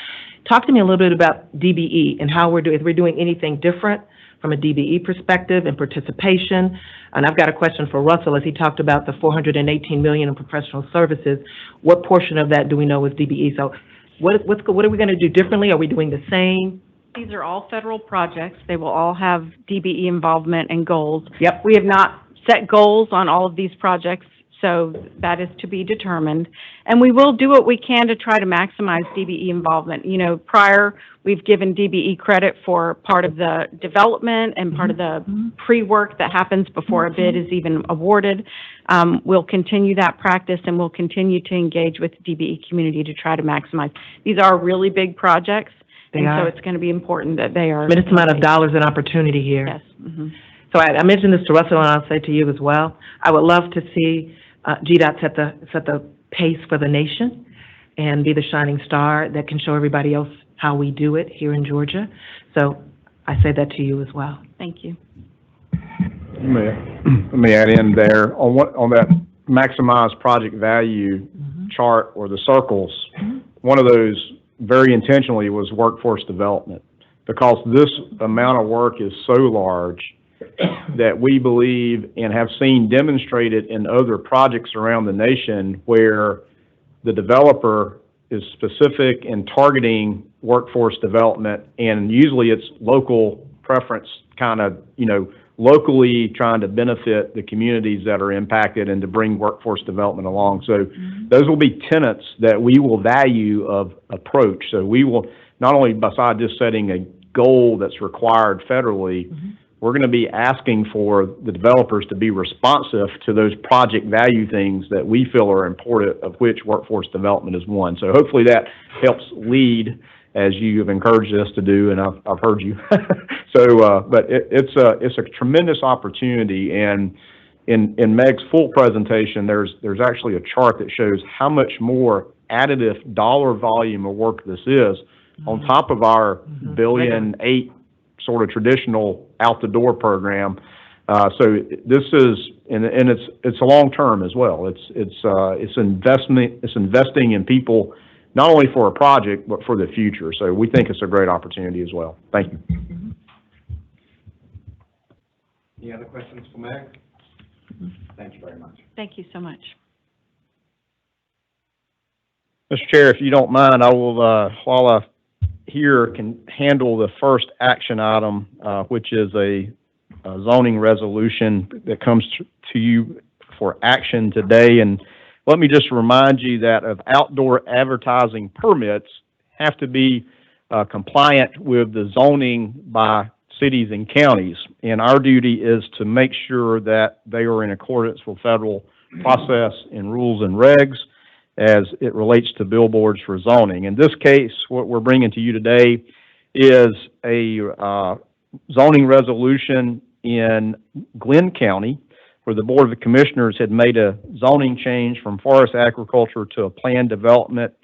talk to me a little bit about DBE and how we're doing anything different from a DBE perspective and participation. And I've got a question for Russell, as he talked about the $418 million in professional services. What portion of that do we know is DBE? So what are we going to do differently? Are we doing the same? These are all federal projects. They will all have DBE involvement and goals. Yep. We have not set goals on all of these projects, so that is to be determined. And we will do what we can to try to maximize DBE involvement. Prior, we've given DBE credit for part of the development and part of the pre-work that happens before a bid is even awarded. We'll continue that practice, and we'll continue to engage with the DBE community to try to maximize. These are really big projects, so it's going to be important that they are. Tremendous amount of dollars and opportunity here. Yes. Mm-hmm. So I mentioned this to Russell, and I'll say to you as well. I would love to see GDOT set the pace for the nation and be the shining star that can show everybody else how we do it here in Georgia. So I say that to you as well. Thank you. Let me add in there on that maximize project value chart or the circles. One of those very intentionally was workforce development, because this amount of work is so large that we believe and have seen demonstrated in other projects around the nation where the developer is specific in targeting workforce development, and usually it's local preference, kind of, locally trying to benefit the communities that are impacted and to bring workforce development along. So those will be tenets that we will value of approach. So we will, not only beside just setting a goal that's required federally, we're going to be asking for the developers to be responsive to those project value things that we feel are important, of which workforce development is one. So hopefully that helps lead, as you have encouraged us to do, and I've heard you. So, but it's a tremendous opportunity, and in Meg's full presentation, there's actually a chart that shows how much more additive dollar volume of work this is on top of our $1.8 billion sort of traditional out the door program. So this is, and it's a long term as well. It's investing in people, not only for a project, but for the future. So we think it's a great opportunity as well. Thank you. Any other questions for Meg? Thank you very much. Thank you so much. Mr. Chair, if you don't mind, I will, while I here can handle the first action item, which is a zoning resolution that comes to you for action today. And let me just remind you that of outdoor advertising permits have to be compliant with the zoning by cities and counties. And our duty is to make sure that they are in accordance with federal process and rules and regs as it relates to billboards for zoning. In this case, what we're bringing to you today is a zoning resolution in Glenn County, where the Board of Commissioners had made a zoning change from forest agriculture to a planned development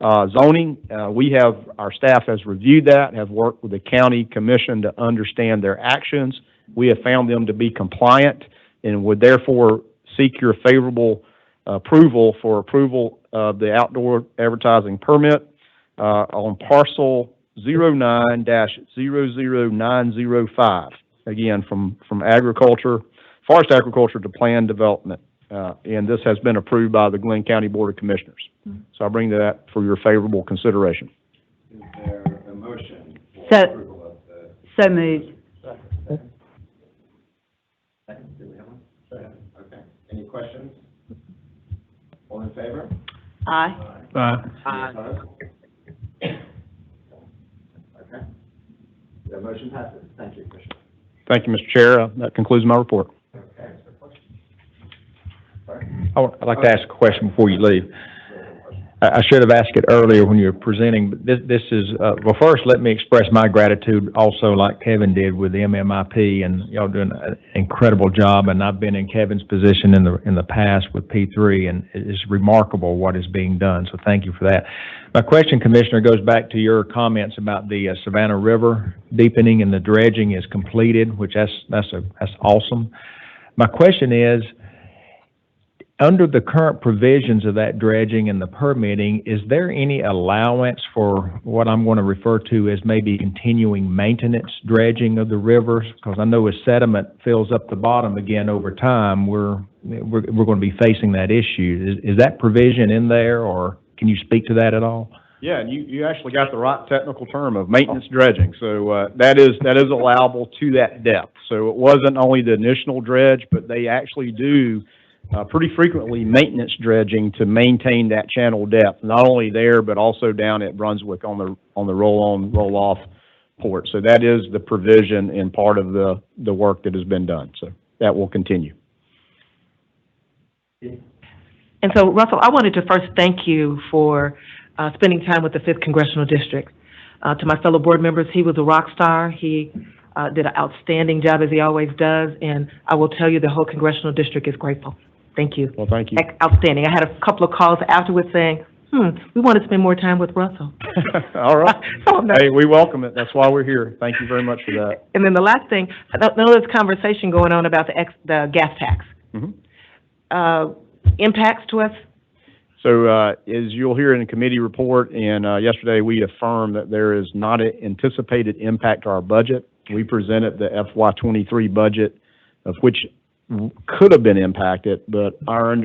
zoning. Our staff has reviewed that, have worked with the county commission to understand their actions. We have found them to be compliant and would therefore seek your favorable approval of the outdoor advertising permit on parcel 09-00905. Again, from forest agriculture to planned development. And this has been approved by the Glenn County Board of Commissioners. So I bring that for your favorable consideration. Is there a motion for approval of the? So moved. Second, do we have one? Second. Okay. Any questions? All in favor? Aye. Aye. Opposed? Okay. The motion passes. Thank you, Commissioner. Thank you, Mr. Chair. That concludes my report. Okay. I'd like to ask a question before you leave. I should have asked it earlier when you were presenting, but this is, well, first, let me express my gratitude also like Kevin did with the MMIP, and y'all doing an incredible job, and I've been in Kevin's position in the past with P3, and it's remarkable what is being done, so thank you for that. My question, Commissioner, goes back to your comments about the Savannah River deepening and the dredging is completed, which that's awesome. My question is, under the current provisions of that dredging and the permitting, is there any allowance for what I'm going to refer to as maybe continuing maintenance dredging of the rivers? Because I know as sediment fills up the bottom again over time, we're going to be facing that issue. Is that provision in there, or can you speak to that at all? Yeah, and you actually got the right technical term of maintenance dredging. So that is allowable to that depth. So it wasn't only the initial dredge, but they actually do pretty frequently maintenance dredging to maintain that channel depth, not only there, but also down at Brunswick on the roll-on, roll-off port. So that is the provision and part of the work that has been done. So that will continue. And so, Russell, I wanted to first thank you for spending time with the 5th Congressional District. To my fellow board members, he was a rock star. He did an outstanding job, as he always does, and I will tell you the whole Congressional District is grateful. Thank you. Well, thank you. Outstanding. I had a couple of calls afterwards saying, we want to spend more time with Russell. All right. Hey, we welcome it. That's why we're here. Thank you very much for that. And then the last thing, I know there's conversation going on about the gas tax. Impacts to us? So as you'll hear in the committee report, and yesterday we affirmed that there is not an anticipated impact to our budget. We presented the FY23 budget, of which could have been impacted, but our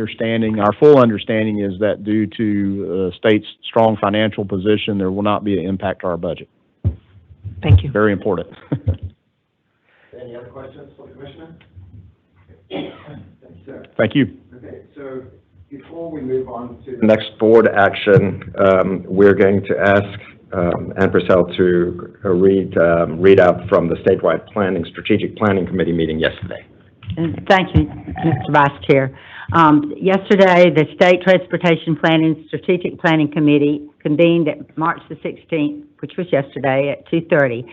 full understanding is that due to the state's strong financial position, there will not be an impact to our budget. Thank you. Very important. Any other questions for the Commissioner? Thank you, sir. Thank you. Okay, so before we move on to the next board action, we're going to ask Ann Purcell to read out from the statewide strategic planning committee meeting yesterday. Thank you, Mr. Vice Chair. Yesterday, the State Transportation Planning Strategic Planning Committee convened at March the 16th, which was yesterday at 2:30.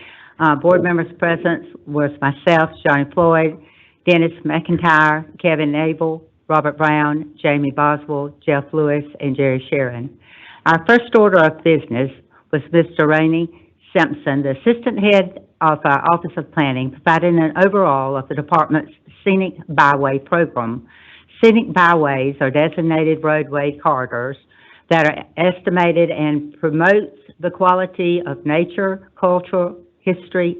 Board members present was myself, Johnny Floyd, Dennis McIntyre, Kevin Abel, Robert Brown, Jamie Boswell, Jeff Lewis, and Jerry Sharon. Our first order of business was Mr. Rainey Simpson, the Assistant Head of our Office of Planning, providing an overall of the department's scenic byway program. Scenic byways are designated roadway corridors that are estimated and promote the quality of nature, culture, history,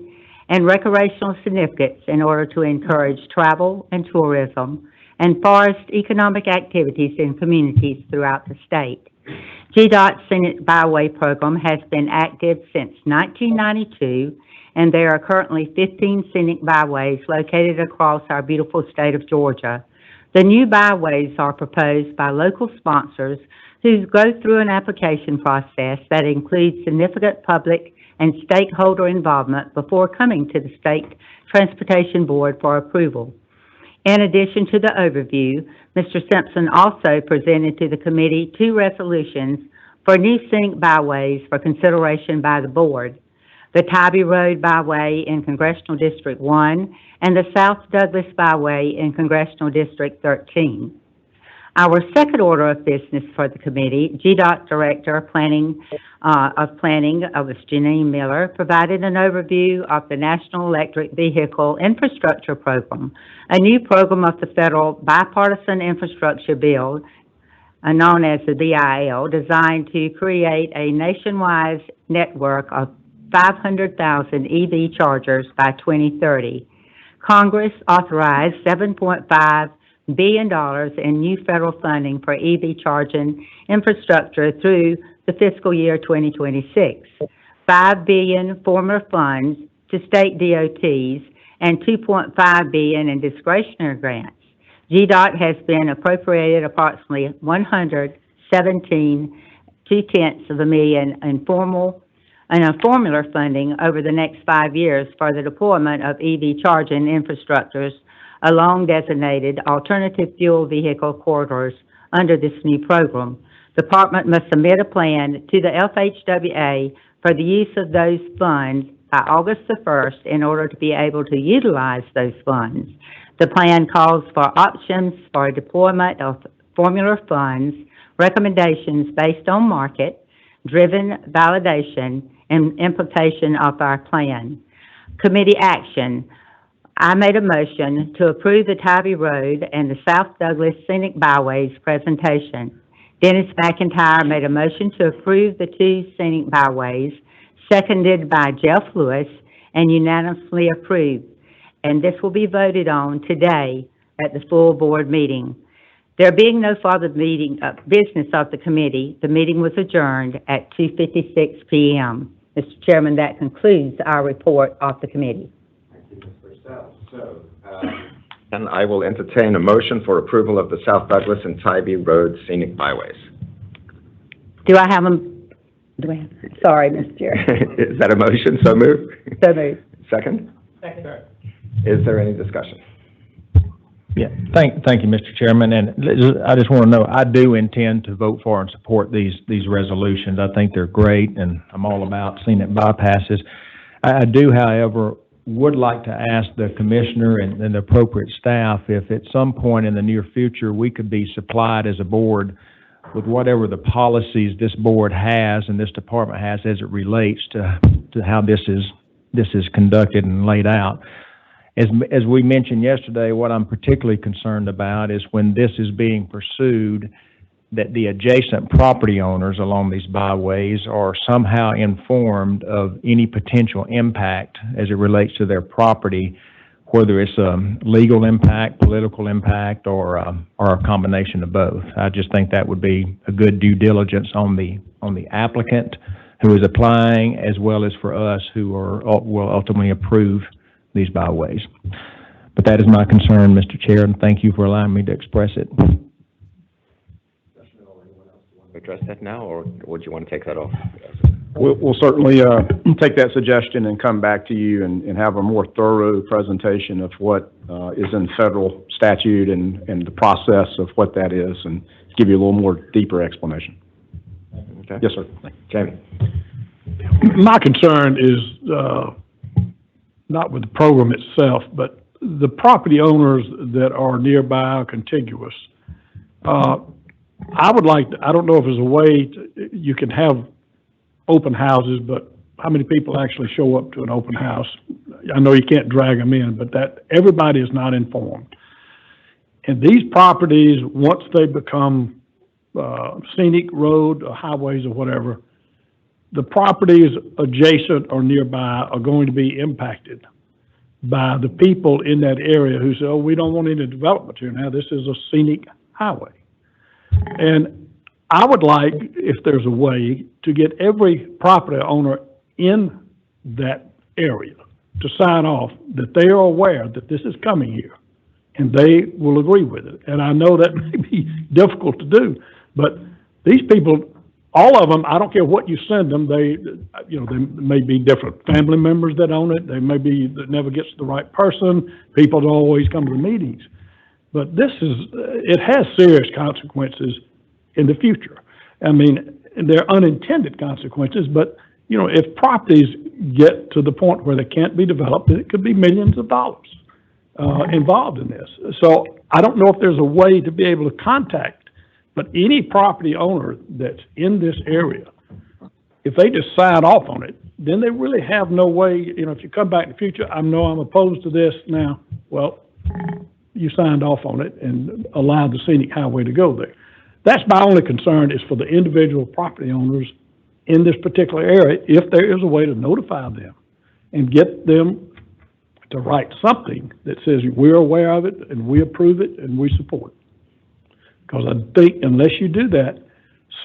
and recreational significance in order to encourage travel and tourism and forest economic activities in communities throughout the state. GDOT's Scenic Byway Program has been active since 1992, and there are currently 15 scenic byways located across our beautiful state of Georgia. The new byways are proposed by local sponsors who go through an application process that includes significant public and stakeholder involvement before coming to the State Transportation Board for approval. In addition to the overview, Mr. Simpson also presented to the committee 2 resolutions for new scenic byways for consideration by the board. the Tybee Road Byway in Congressional District 1, and the South Douglas Byway in Congressional District 13. Our second order of business for the committee, GDOT Director of Planning, Janine Miller, provided an overview of the National Electric Vehicle Infrastructure Program, a new program of the federal bipartisan infrastructure bill, known as the BIL, designed to create a nationwide network of 500,000 EV chargers by 2030. Congress authorized $7.5 billion in new federal funding for EV charging infrastructure through the fiscal year 2026, $5 billion formula funds to state DOTs, and $2.5 billion in discretionary grants. GDOT has been appropriated approximately $117.2 million in formula funding over the next 5 years for the deployment of EV charging infrastructures along designated alternative fuel vehicle corridors under this new program. The department must submit a plan to the FHWA for the use of those funds by August the 1st in order to be able to utilize those funds. The plan calls for options for deployment of formula funds, recommendations based on market-driven validation, and implementation of our plan. Committee action. I made a motion to approve the Tybee Road and the South Douglas Scenic Byways presentation. Dennis McIntyre made a motion to approve the 2 scenic byways, seconded by Jeff Lewis, and unanimously approved. And this will be voted on today at the full board meeting. There being no further business of the committee, the meeting was adjourned at 2:56 p.m. Mr. Chairman, that concludes our report of the committee. And I will entertain a motion for approval of the South Douglas and Tybee Road Scenic Byways. Sorry, Mr. Chair. Is that a motion? So moved? So moved. Second? Is there any discussion? Yeah, thank you, Mr. Chairman, and I just want to know, I do intend to vote for and support these resolutions. I think they're great, and I'm all about scenic bypasses. I do, however, would like to ask the commissioner and the appropriate staff if at some point in the near future we could be supplied as a board with whatever the policies this board has and this department has as it relates to how this is conducted and laid out. As we mentioned yesterday, what I'm particularly concerned about is when this is being pursued, that the adjacent property owners along these byways are somehow informed of any potential impact as it relates to their property, whether it's a legal impact, political impact, or a combination of both. I just think that would be a good due diligence on the applicant who is applying, as well as for us who will ultimately approve these byways. But that is my concern, Mr. Chair, and thank you for allowing me to express it. Address that now, or would you want to take that off? We'll certainly take that suggestion and come back to you and have a more thorough presentation of what is in federal statute and the process of what that is, and give you a little more deeper explanation. Okay. Yes, sir. Jamie. My concern is not with the program itself, but the property owners that are nearby or contiguous. I would like to, I don't know if there's a way you can have open houses, but how many people actually show up to an open house? I know you can't drag them in, but that everybody is not informed. And these properties, once they become scenic road or highways or whatever, the properties adjacent or nearby are going to be impacted by the people in that area who say, oh, we don't want any development here now. This is a scenic highway. And I would like, if there's a way, to get every property owner in that area to sign off that they are aware that this is coming here, and they will agree with it. And I know that may be difficult to do, but these people, all of them, I don't care what you send them, they may be different family members that own it. They may be that never gets to the right person. People don't always come to the meetings. But it has serious consequences in the future. I mean, they're unintended consequences, but, if properties get to the point where they can't be developed, it could be millions of dollars involved in this. So I don't know if there's a way to be able to contact, but any property owner that's in this area, if they just sign off on it, then they really have no way, if you come back in the future, I'm opposed to this now. Well, you signed off on it and allowed the scenic highway to go there. That's my only concern, is for the individual property owners in this particular area, if there is a way to notify them and get them to write something that says we're aware of it and we approve it and we support it. Because I think unless you do that,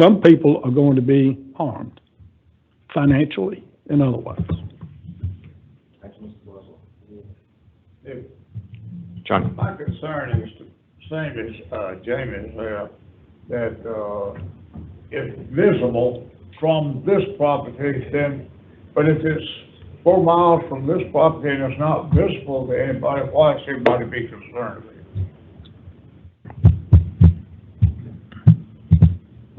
some people are going to be harmed financially and otherwise. John? My concern is the same as Jamie's there, that it's visible from this property, then, but if it's 4 miles from this property and it's not visible to anybody, why should everybody be concerned with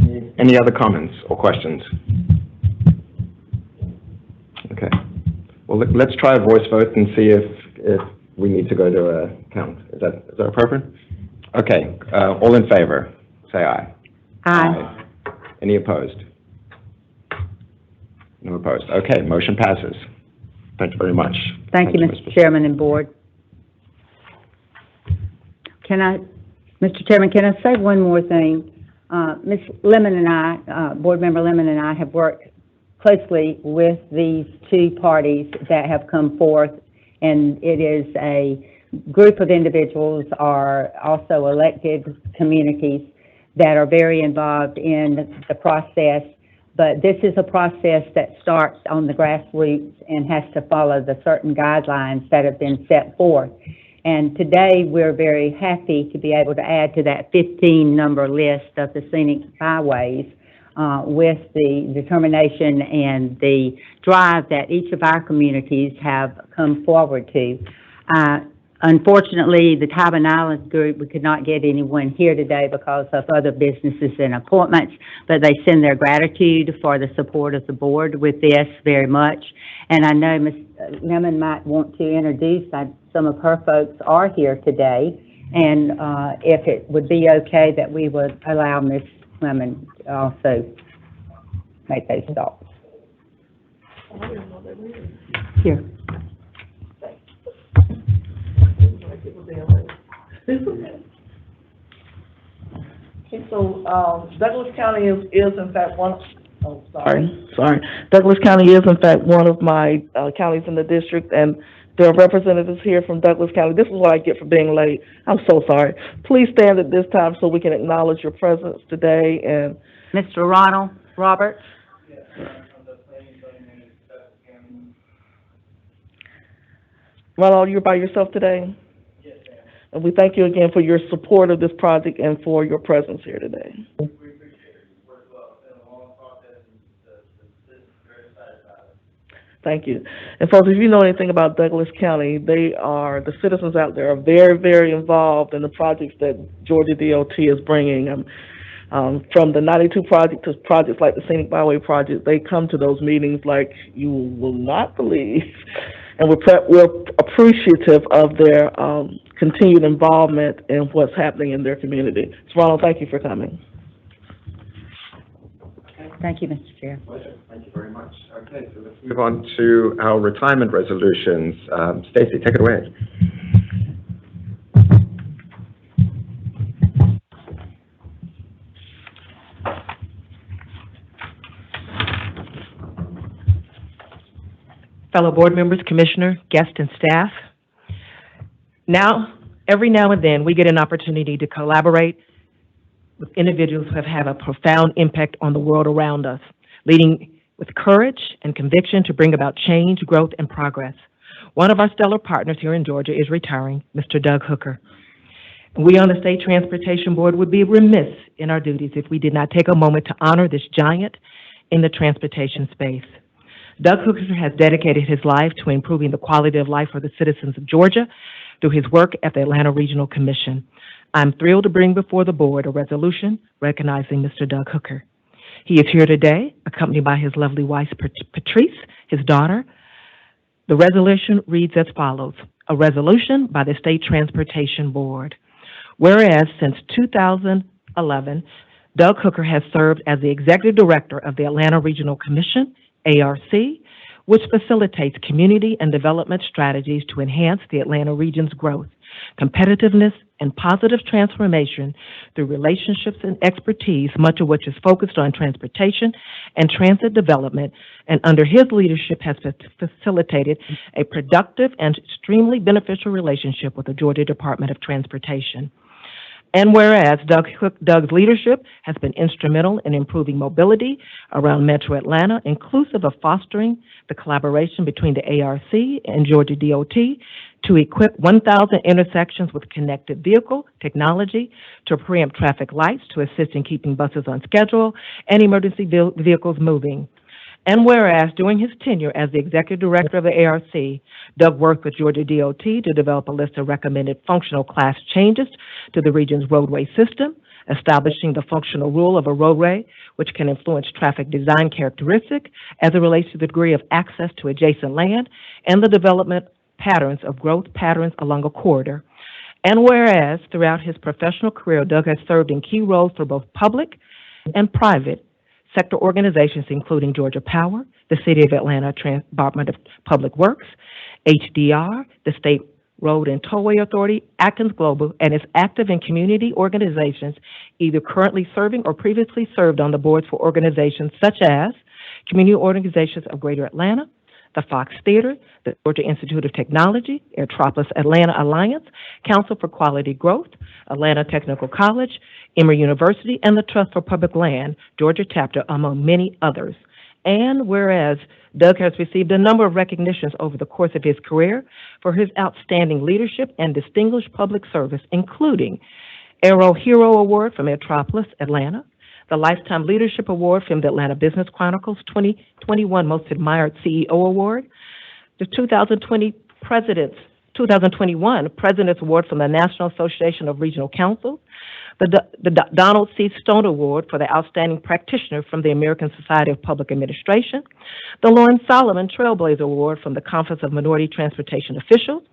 it? Any other comments or questions? Okay. Well, let's try a voice vote and see if we need to go to a count. Is that appropriate? Okay. All in favor, say aye. Aye. Any opposed? No opposed. Okay, motion passes. Thank you very much. Thank you, Mr. Chairman and Board. Mr. Chairman, can I say one more thing? Ms. Lemon and I, Board Member Lemon and I, have worked closely with these two parties that have come forth, and it is a group of individuals, are also elected communities that are very involved in the process. But this is a process that starts on the grassroots and has to follow the certain guidelines that have been set forth. And today, we're very happy to be able to add to that 15-number list of the scenic byways with the determination and the drive that each of our communities have come forward to. Unfortunately, the Tybin Islands group, we could not get anyone here today because of other businesses and appointments, but they send their gratitude for the support of the board with this very much. And I know Ms. Lemon might want to introduce, some of her folks are here today, and if it would be okay that we would allow Ms. Lemon to also make those thoughts. Here. Okay, so, Douglas County is in fact one, sorry. Douglas County is in fact one of my, counties in the district, and there are representatives here from Douglas County. This is what I get for being late. I'm so sorry. Please stand at this time so we can acknowledge your presence today. And Mr. Ronald Roberts. Ronald, you're by yourself today? Yes, ma'am. And we thank you again for your support of this project and for your presence here today. We appreciate it. It's worked well. It's been a long process, and the citizens are very excited about it. Thank you. And folks, if you know anything about Douglas County, the citizens out there are very, very involved in the projects that Georgia DOT is bringing. From the 92 project to projects like the Scenic Byway project, they come to those meetings like you will not believe. And we're appreciative of their continued involvement in what's happening in their community. So, Ronald, thank you for coming. Thank you, Mr. Chair. Pleasure. Thank you very much. Okay, so let's move on to our retirement resolutions. Stacy, take it away. Fellow board members, commissioner, guests, and staff. Every now and then, we get an opportunity to collaborate with individuals who have had a profound impact on the world around us, leading with courage and conviction to bring about change, growth, and progress. One of our stellar partners here in Georgia is retiring, Mr. Doug Hooker. We on the State Transportation Board would be remiss in our duties if we did not take a moment to honor this giant in the transportation space. Doug Hooker has dedicated his life to improving the quality of life for the citizens of Georgia through his work at the Atlanta Regional Commission. I'm thrilled to bring before the board a resolution recognizing Mr. Doug Hooker. He is here today, accompanied by his lovely wife, Patrice, his daughter, The resolution reads as follows. A resolution by the State Transportation Board. Whereas since 2011, Doug Hooker has served as the Executive Director of the Atlanta Regional Commission, ARC, which facilitates community and development strategies to enhance the Atlanta region's growth, competitiveness, and positive transformation through relationships and expertise, much of which is focused on transportation and transit development, and under his leadership has facilitated a productive and extremely beneficial relationship with the Georgia Department of Transportation. And whereas Doug's leadership has been instrumental in improving mobility around Metro Atlanta, inclusive of fostering the collaboration between the ARC and Georgia DOT to equip 1,000 intersections with connected vehicle technology to preempt traffic lights to assist in keeping buses on schedule and emergency vehicles moving. And whereas during his tenure as the Executive Director of the ARC, Doug worked with Georgia DOT to develop a list of recommended functional class changes to the region's roadway system, establishing the functional rule of a roadway, which can influence traffic design characteristics as it relates to the degree of access to adjacent land and the development patterns of growth patterns along a corridor. And whereas throughout his professional career, Doug has served in key roles for both public and private sector organizations, including Georgia Power, the City of Atlanta Department of Public Works, HDR, the State Road and Tollway Authority, Atkins Global, and is active in community organizations, either currently serving or previously served on the boards for organizations such as Community Organizations of Greater Atlanta, the Fox Theater, the Georgia Institute of Technology, Airtropolis Atlanta Alliance, Council for Quality Growth, Atlanta Technical College, Emory University, and the Trust for Public Land, Georgia chapter, among many others. And whereas Doug has received a number of recognitions over the course of his career for his outstanding leadership and distinguished public service, including Aero Hero Award from Airtropolis Atlanta, the Lifetime Leadership Award from the Atlanta Business Chronicles 2021 Most Admired CEO Award, the 2021 President's Award from the National Association of Regional Councils, the Donald C. Stone Award for the Outstanding Practitioner from the American Society of Public Administration, the Lawrence Solomon Trailblazer Award from the Conference of Minority Transportation Officials,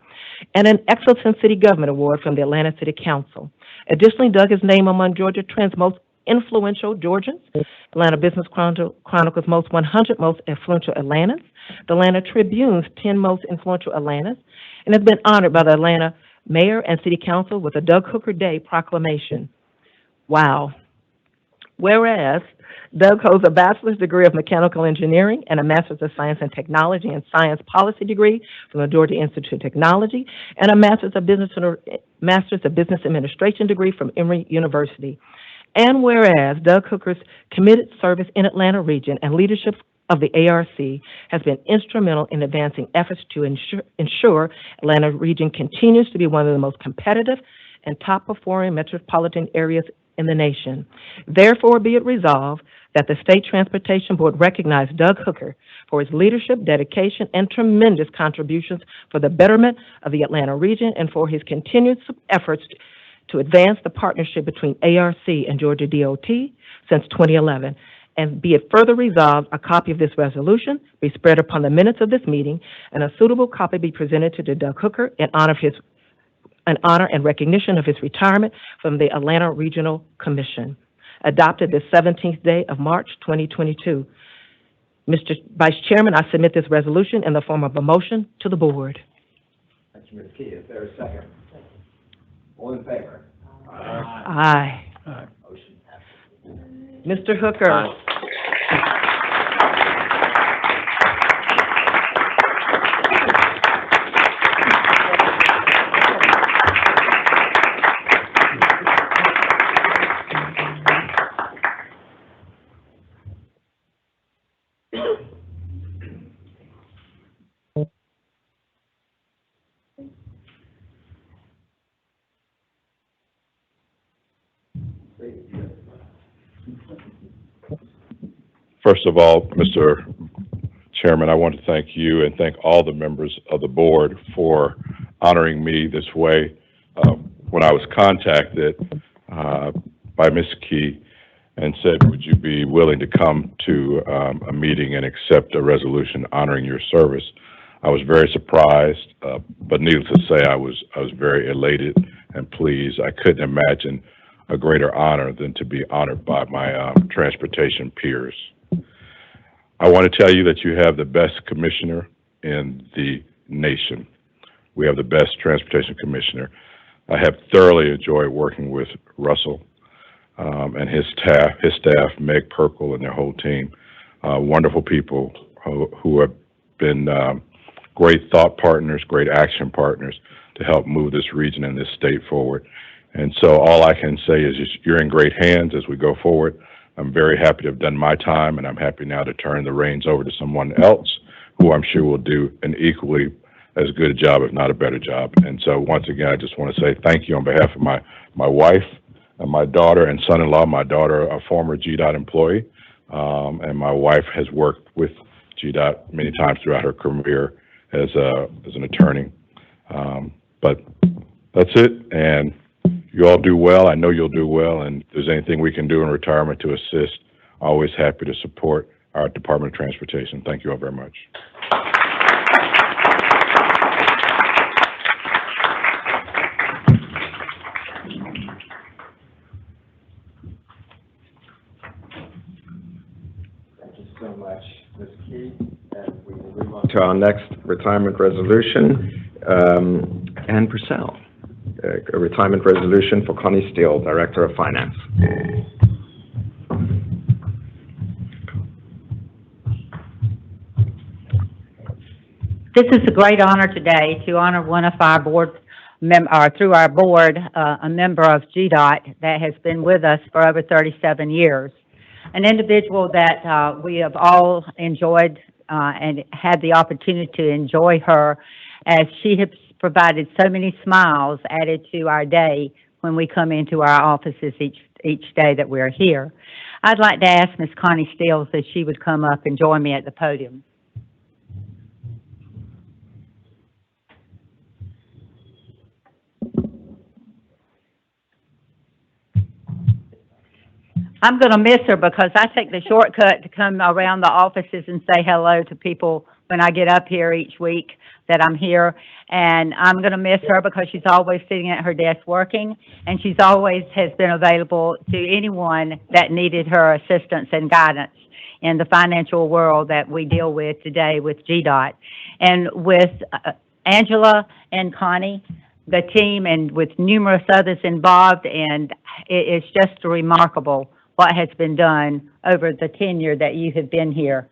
and an Excellence in City Government Award from the Atlanta City Council. Additionally, Doug is named among Georgia Trend's most influential Georgians, Atlanta Business Chronicle's most 100 most influential Atlantans, the Atlanta Tribune's 10 most influential Atlantans, and has been honored by the Atlanta Mayor and City Council with a Doug Hooker Day proclamation. Wow. Whereas Doug holds a bachelor's degree of mechanical engineering and a master's of science and technology and science policy degree from the Georgia Institute of Technology and a master's of business administration degree from Emory University. And whereas Doug Hooker's committed service in Atlanta region and leadership of the ARC has been instrumental in advancing efforts to ensure Atlanta region continues to be one of the most competitive and top-performing metropolitan areas in the nation. Therefore, be it resolved that the State Transportation Board recognize Doug Hooker for his leadership, dedication, and tremendous contributions for the betterment of the Atlanta region and for his continued efforts to advance the partnership between ARC and Georgia DOT since 2011. And be it further resolved, a copy of this resolution be spread upon the minutes of this meeting, and a suitable copy be presented to Doug Hooker in honor and recognition of his retirement from the Atlanta Regional Commission. Adopted this 17th day of March, 2022. Mr. Vice Chairman, I submit this resolution in the form of a motion to the board. Thank you, Ms. Key. Is there a second? All in favor? Aye. Aye. Motion passes. Mr. Hooker. Aye. First of all, Mr. Chairman, I want to thank you and thank all the members of the board for honoring me this way. When I was contacted by Ms. Key and said, would you be willing to come to a meeting and accept a resolution honoring your service, I was very surprised, but needless to say, I was very elated and pleased. I couldn't imagine a greater honor than to be honored by my transportation peers. I want to tell you that you have the best commissioner in the nation. We have the best transportation commissioner. I have thoroughly enjoyed working with Russell and his staff, Meg Perkle and their whole team. Wonderful people who have been great thought partners, great action partners to help move this region and this state forward. And so all I can say is you're in great hands as we go forward. I'm very happy to have done my time, and I'm happy now to turn the reins over to someone else who I'm sure will do an equally as good a job, if not a better job. And so once again, I just want to say thank you on behalf of my wife and my daughter and son-in-law. My daughter, a former GDOT employee, and my wife has worked with GDOT many times throughout her career as an attorney. But that's it, and you all do well. I know you'll do well, and if there's anything we can do in retirement to assist, always happy to support our Department of Transportation. Thank you all very much. Thank you so much, Ms. Key, and we will move on to our next retirement resolution. Ann Purcell, a retirement resolution for Connie Steele, Director of Finance. This is a great honor today to honor one of our through our board, a member of GDOT that has been with us for over 37 years. An individual that we have all enjoyed and had the opportunity to enjoy her, as she has provided so many smiles added to our day when we come into our offices each day that we're here. I'd like to ask Ms. Connie Steele if she would come up and join me at the podium. I'm going to miss her because I take the shortcut to come around the offices and say hello to people when I get up here each week that I'm here. And I'm going to miss her because she's always sitting at her desk working, and she's always has been available to anyone that needed her assistance and guidance in the financial world that we deal with today with GDOT. And with Angela and Connie, the team, and with numerous others involved, and it's just remarkable what has been done over the tenure that you have been here.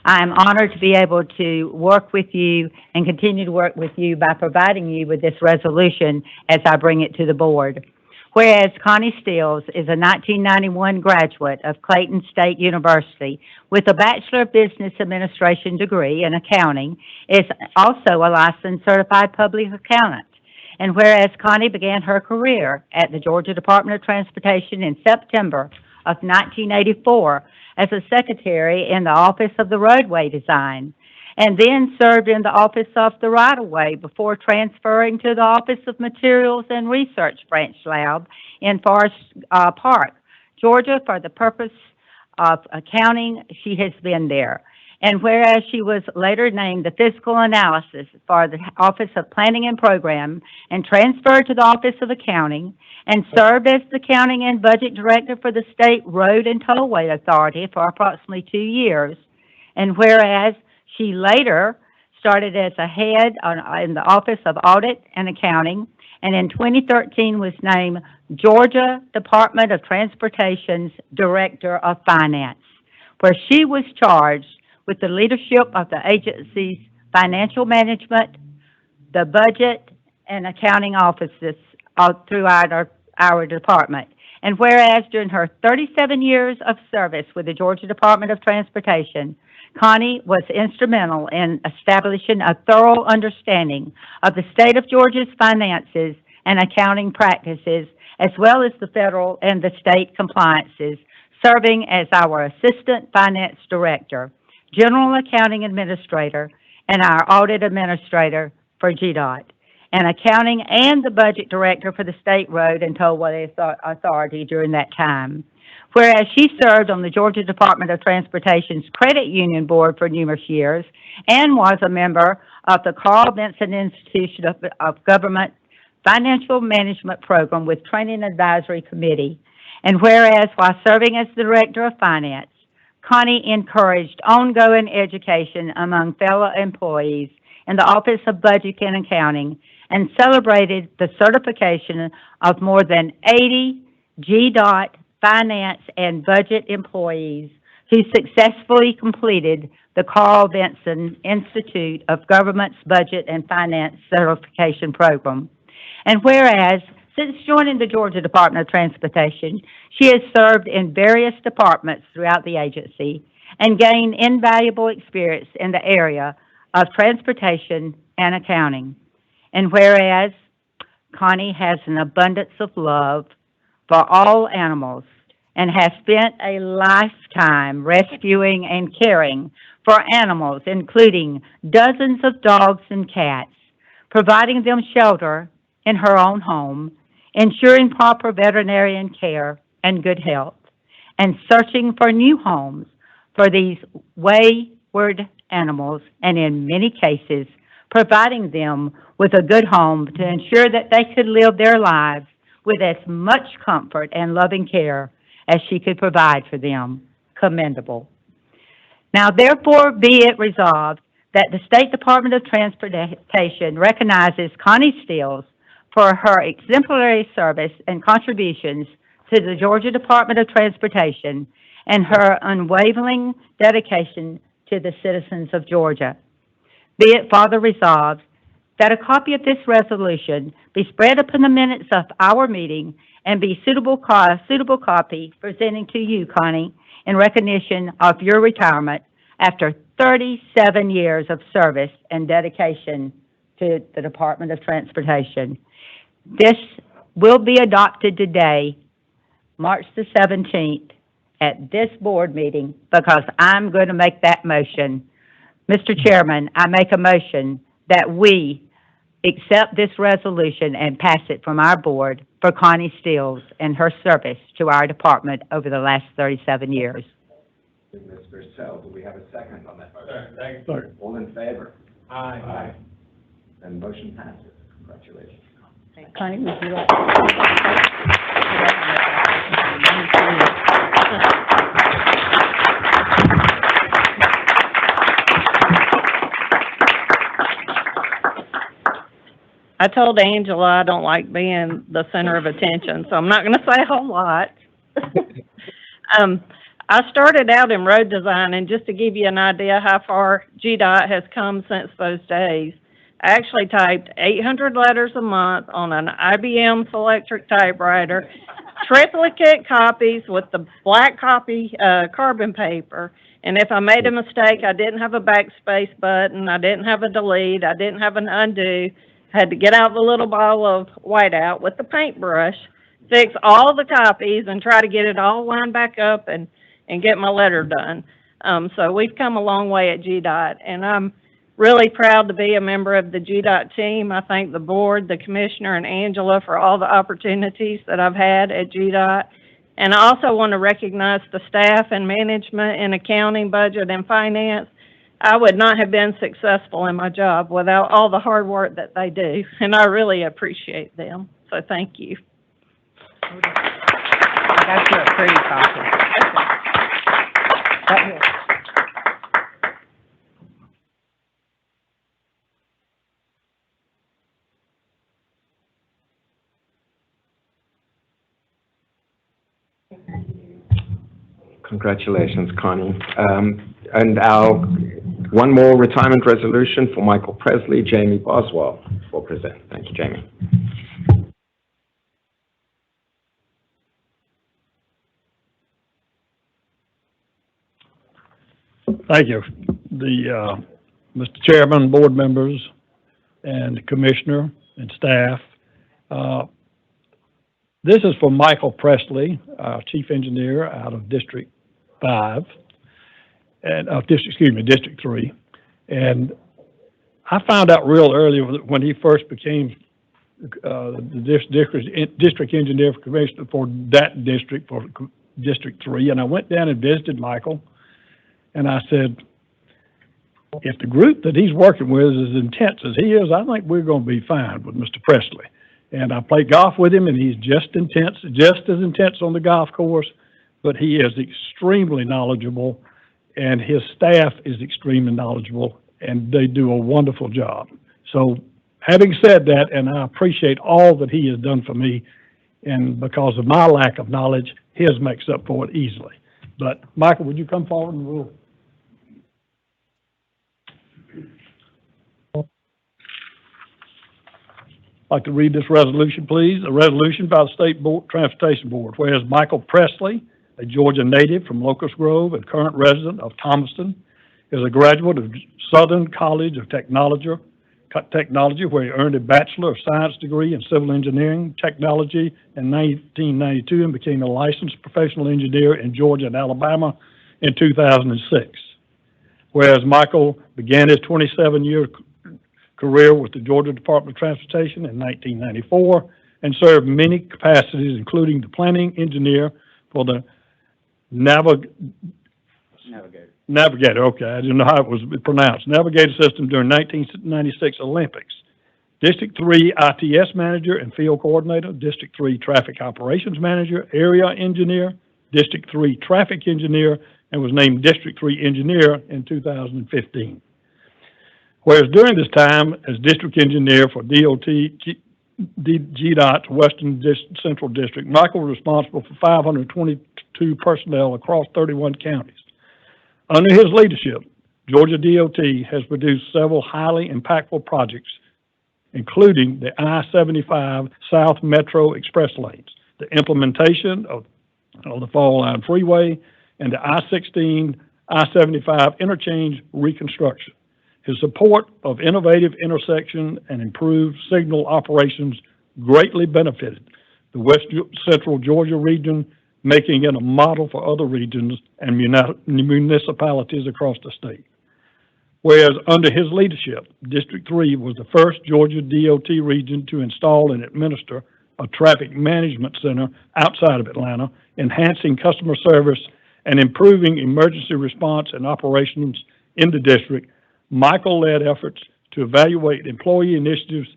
I'm honored to be able to work with you and continue to work with you by providing you with this resolution as I bring it to the board. Whereas Connie Steele is a 1991 graduate of Clayton State University with a Bachelor of Business Administration degree in accounting, is also a licensed certified public accountant. And whereas Connie began her career at the Georgia Department of Transportation in September of 1984 as a secretary in the Office of the Roadway Design, and then served in the Office of the Right-of-Way before transferring to the Office of Materials and Research Branch Lab in Forest Park, Georgia, for the purpose of accounting. She has been there. And whereas she was later named the Fiscal Analysis for the Office of Planning and Program and transferred to the Office of Accounting and served as the Accounting and Budget Director for the State Road and Tollway Authority for approximately 2 years. And whereas she later started as a head in the Office of Audit and Accounting, and in 2013 was named Georgia Department of Transportation's Director of Finance, where she was charged with the leadership of the agency's financial management, the budget, and accounting offices throughout our department. And whereas during her 37 years of service with the Georgia Department of Transportation, Connie was instrumental in establishing a thorough understanding of the state of Georgia's finances and accounting practices, as well as the federal and the state compliances, serving as our Assistant Finance Director, General Accounting Administrator, and our Audit Administrator for GDOT, and Accounting and the Budget Director for the State Road and Tollway Authority during that time. Whereas she served on the Georgia Department of Transportation's Credit Union Board for numerous years and was a member of the Carl Vinson Institution of Government Financial Management Program with Training Advisory Committee. And whereas while serving as the Director of Finance, Connie encouraged ongoing education among fellow employees in the Office of Budget and Accounting and celebrated the certification of more than 80 GDOT finance and budget employees who successfully completed the Carl Vinson Institute of Government's Budget and Finance Certification Program. And whereas, since joining the Georgia Department of Transportation, she has served in various departments throughout the agency and gained invaluable experience in the area of transportation and accounting. And whereas, Connie has an abundance of love for all animals and has spent a lifetime rescuing and caring for animals, including dozens of dogs and cats, providing them shelter in her own home, ensuring proper veterinarian care and good health, and searching for new homes for these wayward animals, and in many cases, providing them with a good home to ensure that they could live their lives with as much comfort and loving care as she could provide for them. Commendable. Now, therefore, be it resolved that the State Department of Transportation recognizes Connie Stills for her exemplary service and contributions to the Georgia Department of Transportation and her unwavering dedication to the citizens of Georgia. Be it further resolved that a copy of this resolution be spread upon the minutes of our meeting and be suitable copy presenting to you, Connie, in recognition of your retirement after 37 years of service and dedication to the Department of Transportation. This will be adopted today, March the 17th, at this board meeting, because I'm going to make that motion. Mr. Chairman, I make a motion that we accept this resolution and pass it from our board for Connie Stills and her service to our department over the last 37 years. Ms. Purcell, do we have a second on that motion? Second. All in favor? Aye. Aye. And motion passes. Congratulations. Connie, would you like? I told Angela I don't like being the center of attention, so I'm not going to say a whole lot. I started out in road design, and just to give you an idea how far GDOT has come since those days, I actually typed 800 letters a month on an IBM Selectric typewriter, triplicate copies with the black copy carbon paper, and if I made a mistake, I didn't have a backspace button, I didn't have a delete, I didn't have an undo, had to get out the little ball of whiteout with the paintbrush, fix all the copies, and try to get it all lined back up and get my letter done. So we've come a long way at GDOT, and I'm really proud to be a member of the GDOT team. I thank the board, the commissioner, and Angela for all the opportunities that I've had at GDOT. And I also want to recognize the staff and management in accounting, budget, and finance. I would not have been successful in my job without all the hard work that they do, and I really appreciate them. So thank you. I got you a pretty copy. Right here. Congratulations, Connie. And one more retirement resolution for Michael Presley, Jamie Boswell will present. Thank you, Jamie. Thank you. Mr. Chairman, board members, and Commissioner and staff. This is for Michael Presley, our Chief Engineer out of District 5, and District 3. And I found out real early when he first became the district engineer for commissioner for that district for District 3, and I went down and visited Michael, and I said, if the group that he's working with is as intense as he is, I think we're going to be fine with Mr. Presley. And I played golf with him, and he's just as intense on the golf course, but he is extremely knowledgeable, and his staff is extremely knowledgeable, and they do a wonderful job. So having said that, and I appreciate all that he has done for me, and because of my lack of knowledge, his makes up for it easily. But Michael, would you come forward and we'll... I'd like to read this resolution, please. A resolution by the State Transportation Board, whereas Michael Presley, a Georgia native from Locust Grove and current resident of Thomaston, is a graduate of Southern College of Technology, where he earned a Bachelor of Science degree in Civil Engineering Technology in 1992 and became a licensed professional engineer in Georgia and Alabama in 2006. Whereas Michael began his 27-year career with the Georgia Department of Transportation in 1994 and served many capacities, including the planning engineer for the Navigator, okay, I didn't know how it was pronounced. Navigator system during 1996 Olympics. District 3 ITS manager and field coordinator, District 3 traffic operations manager, area engineer, District 3 traffic engineer, and was named District 3 engineer in 2015. Whereas during this time as district engineer for GDOT's Western Central District, Michael was responsible for 522 personnel across 31 counties. Under his leadership, Georgia DOT has produced several highly impactful projects, including the I-75 South Metro Express lanes, the implementation of the Fall Line Freeway, and the I-16, I-75 interchange reconstruction. His support of innovative intersection and improved signal operations greatly benefited the West Central Georgia region, making it a model for other regions and municipalities across the state. Whereas under his leadership, District 3 was the first Georgia DOT region to install and administer a traffic management center outside of Atlanta, enhancing customer service and improving emergency response and operations in the district. Michael led efforts to evaluate employee initiatives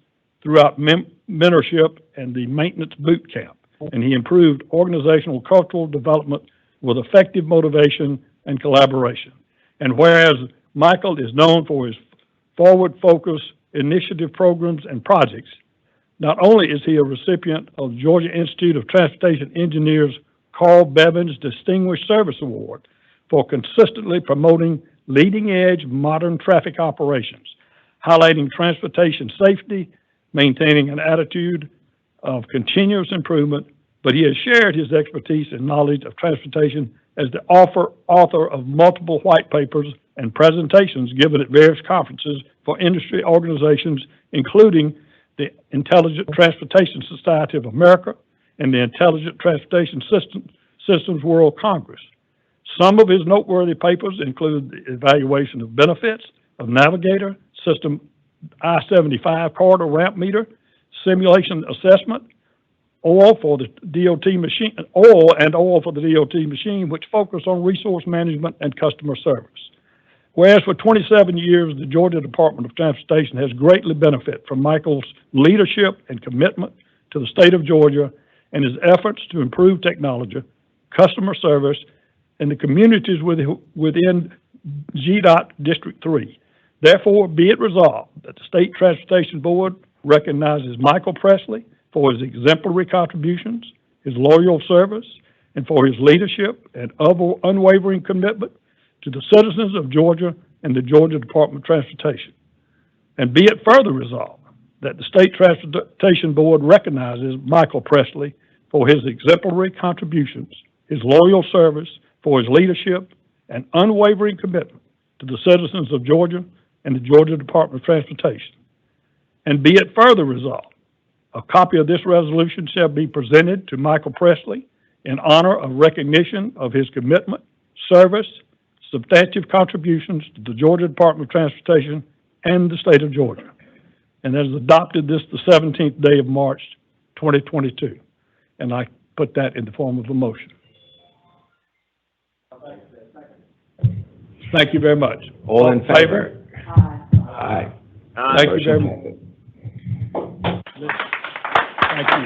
throughout mentorship and the maintenance boot camp, and he improved organizational cultural development with effective motivation and collaboration. And whereas Michael is known for his forward-focused initiative programs and projects, not only is he a recipient of Georgia Institute of Transportation Engineers Carl Bevins Distinguished Service Award for consistently promoting leading-edge modern traffic operations, highlighting transportation safety, maintaining an attitude of continuous improvement, but he has shared his expertise and knowledge of transportation as the author of multiple white papers and presentations given at various conferences for industry organizations, including the Intelligent Transportation Society of America and the Intelligent Transportation Systems World Congress. Some of his noteworthy papers include the evaluation of benefits of Navigator, System I-75 corridor ramp meter, simulation assessment, oil for the DOT machine, which focus on resource management and customer service. Whereas for 27 years, the Georgia Department of Transportation has greatly benefited from Michael's leadership and commitment to the state of Georgia and his efforts to improve technology, customer service, and the communities within GDOT District 3. Therefore, be it resolved that the State Transportation Board recognizes Michael Presley for his exemplary contributions, his loyal service, and for his leadership and unwavering commitment to the citizens of Georgia and the Georgia Department of Transportation. And be it further resolved that the State Transportation Board recognizes Michael Presley for his exemplary contributions, his loyal service, for his leadership and unwavering commitment to the citizens of Georgia and the Georgia Department of Transportation. And be it further resolved, a copy of this resolution shall be presented to Michael Presley in honor of recognition of his commitment, service, substantive contributions to the Georgia Department of Transportation and the state of Georgia. And that is adopted this the 17th day of March, 2022. And I put that in the form of a motion. Thank you very much. All in favor? Aye. Thank you very much. Motion Thank you.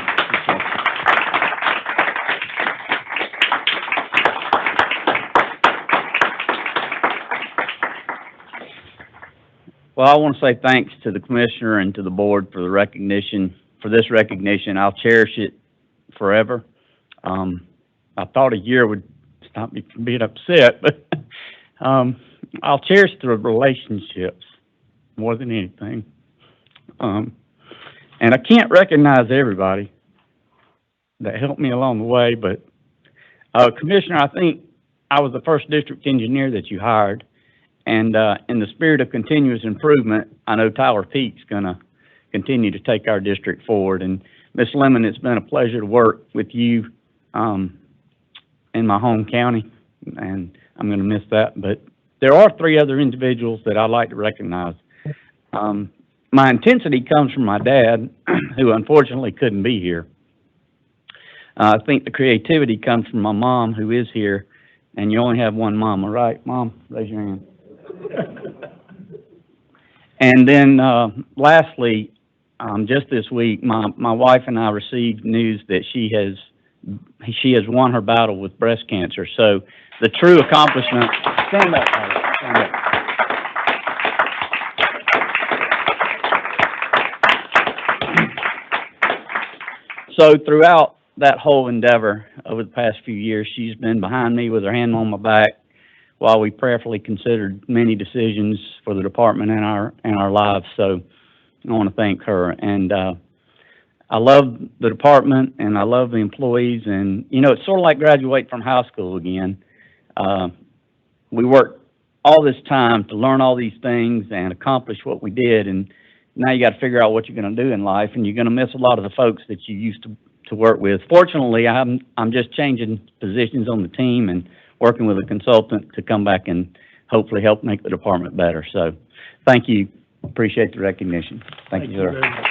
Well, I want to say thanks to the commissioner and to the board for the recognition, for this recognition. I'll cherish it forever. I thought a year would stop me from being upset, but I'll cherish the relationships more than anything. And I can't recognize everybody that helped me along the way, but Commissioner, I think I was the first district engineer that you hired. And in the spirit of continuous improvement, I know Tyler Peake's going to continue to take our district forward. And Ms. Lemon, it's been a pleasure to work with you in my home county, and I'm going to miss that. But there are 3 other individuals that I'd like to recognize. My intensity comes from my dad, who unfortunately couldn't be here. I think the creativity comes from my mom, who is here, and you only have one mama, right? Mom, raise your hand. And then lastly, just this week, my wife and I received news that she has won her battle with breast cancer. So the true accomplishment, stand up, stand up. So throughout that whole endeavor over the past few years, she's been behind me with her hand on my back while we prayerfully considered many decisions for the department and our lives. So I want to thank her. And I love the department, and I love the employees. And, you know, it's sort of like graduating from high school again. We worked all this time to learn all these things and accomplish what we did. And now you got to figure out what you're going to do in life, and you're going to miss a lot of the folks that you used to work with. Fortunately, I'm just changing positions on the team and working with a consultant to come back and hopefully help make the department better. So thank you. Appreciate the recognition. Thank you, sir. Very much.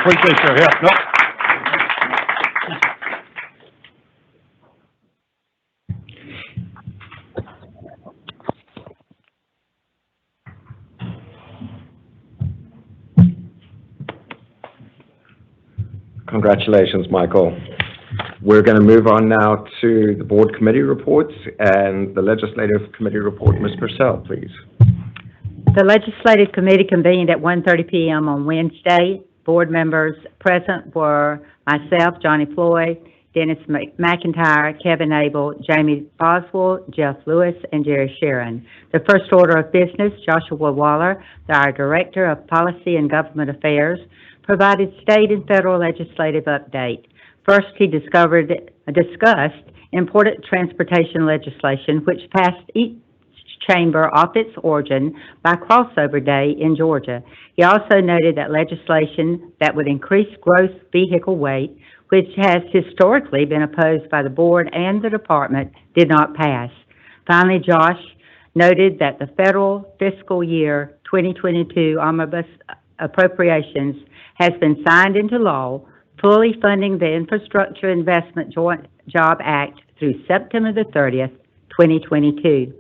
Appreciate your help. Nope. Congratulations, Michael. We're going to move on now to the board committee reports and the legislative committee report. Ms. Purcell, please. The Legislative Committee convened at 1:30 p.m. on Wednesday. Board members present were myself, Johnny Floyd, Dennis McIntyre, Kevin Abel, Jamie Boswell, Jeff Lewis, and Jerry Sharon. The first order of business, Joshua Waller, our Director of Policy and Government Affairs, provided state and federal legislative update. First, he discussed important transportation legislation which passed each chamber off its origin by crossover day in Georgia. He also noted that legislation that would increase gross vehicle weight, which has historically been opposed by the board and the department, did not pass. Finally, Josh noted that the federal fiscal year 2022 omnibus appropriations has been signed into law, fully funding the Infrastructure Investment Joint Job Act through September the 30th, 2022.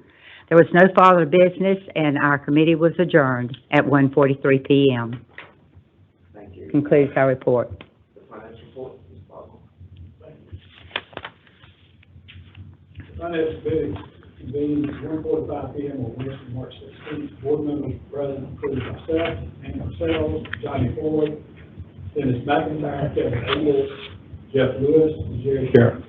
There was no further business, and our committee was adjourned at 1:43 p.m. Thank you. Concludes our report. The finance report, Ms. Boswell. The Finance Committee convened at 1:45 p.m. on Wednesday, March 16th. Board members present included myself, Ann Purcell, Johnny Floyd, Dennis McIntyre, Kevin Abel, Jeff Lewis, and Jerry Sharon.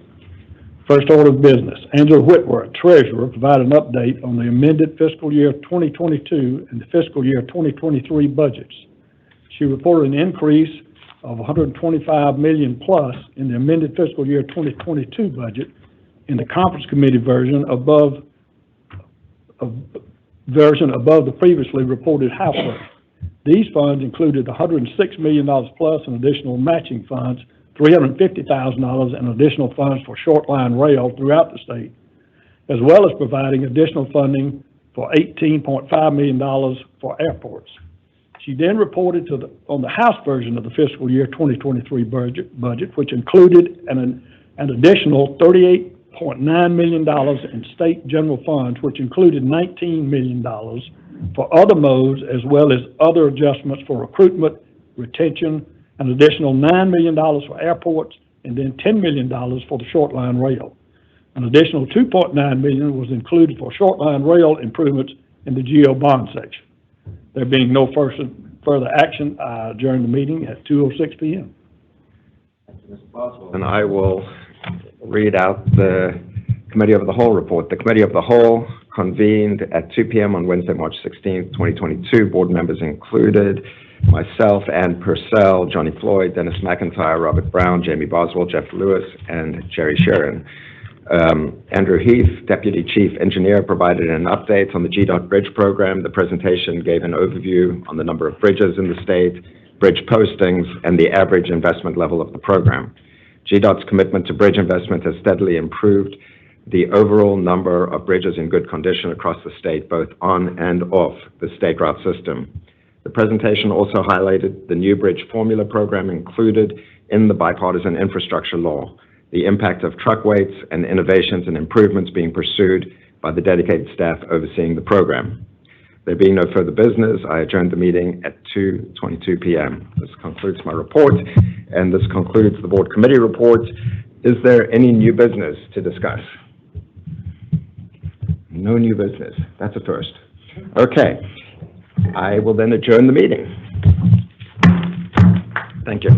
First order of business, Angela Whitworth, Treasurer, provided an update on the amended fiscal year 2022 and the fiscal year 2023 budgets. She reported an increase of $125 million plus in the amended fiscal year 2022 budget in the conference committee version above the previously reported House version. These funds included $106 million plus in additional matching funds, $350,000 in additional funds for short line rail throughout the state, as well as providing additional funding for $18.5 million for airports. She then reported on the House version of the fiscal year 2023 budget, which included an additional $38 $8.9 million in state general funds, which included $19 million for other modes, as well as other adjustments for recruitment, retention, an additional $9 million for airports, and then $10 million for the short line rail. An additional $2.9 million was included for short line rail improvements in the GO bond section. There being no further action, I adjourn the meeting at 2:06 p.m. And I will read out the Committee of the Whole report. The Committee of the Whole convened at 2 p.m. on Wednesday, March 16th, 2022. Board members included myself, Ann Purcell, Johnny Floyd, Dennis McIntyre, Robert Brown, Jamie Boswell, Jeff Lewis, and Jerry Sharon. Andrew Heath, Deputy Chief Engineer, provided an update on the GDOT Bridge Program. The presentation gave an overview on the number of bridges in the state, bridge postings, and the average investment level of the program. GDOT's commitment to bridge investment has steadily improved the overall number of bridges in good condition across the state, both on and off the state route system. The presentation also highlighted the new bridge formula program included in the bipartisan infrastructure law, the impact of truck weights, and innovations and improvements being pursued by the dedicated staff overseeing the program. There being no further business, I adjourn the meeting at 2:22 p.m. This concludes my report, and this concludes the board committee reports. Is there any new business to discuss? No new business. That's a first. Okay. I will then adjourn the meeting. Thank you.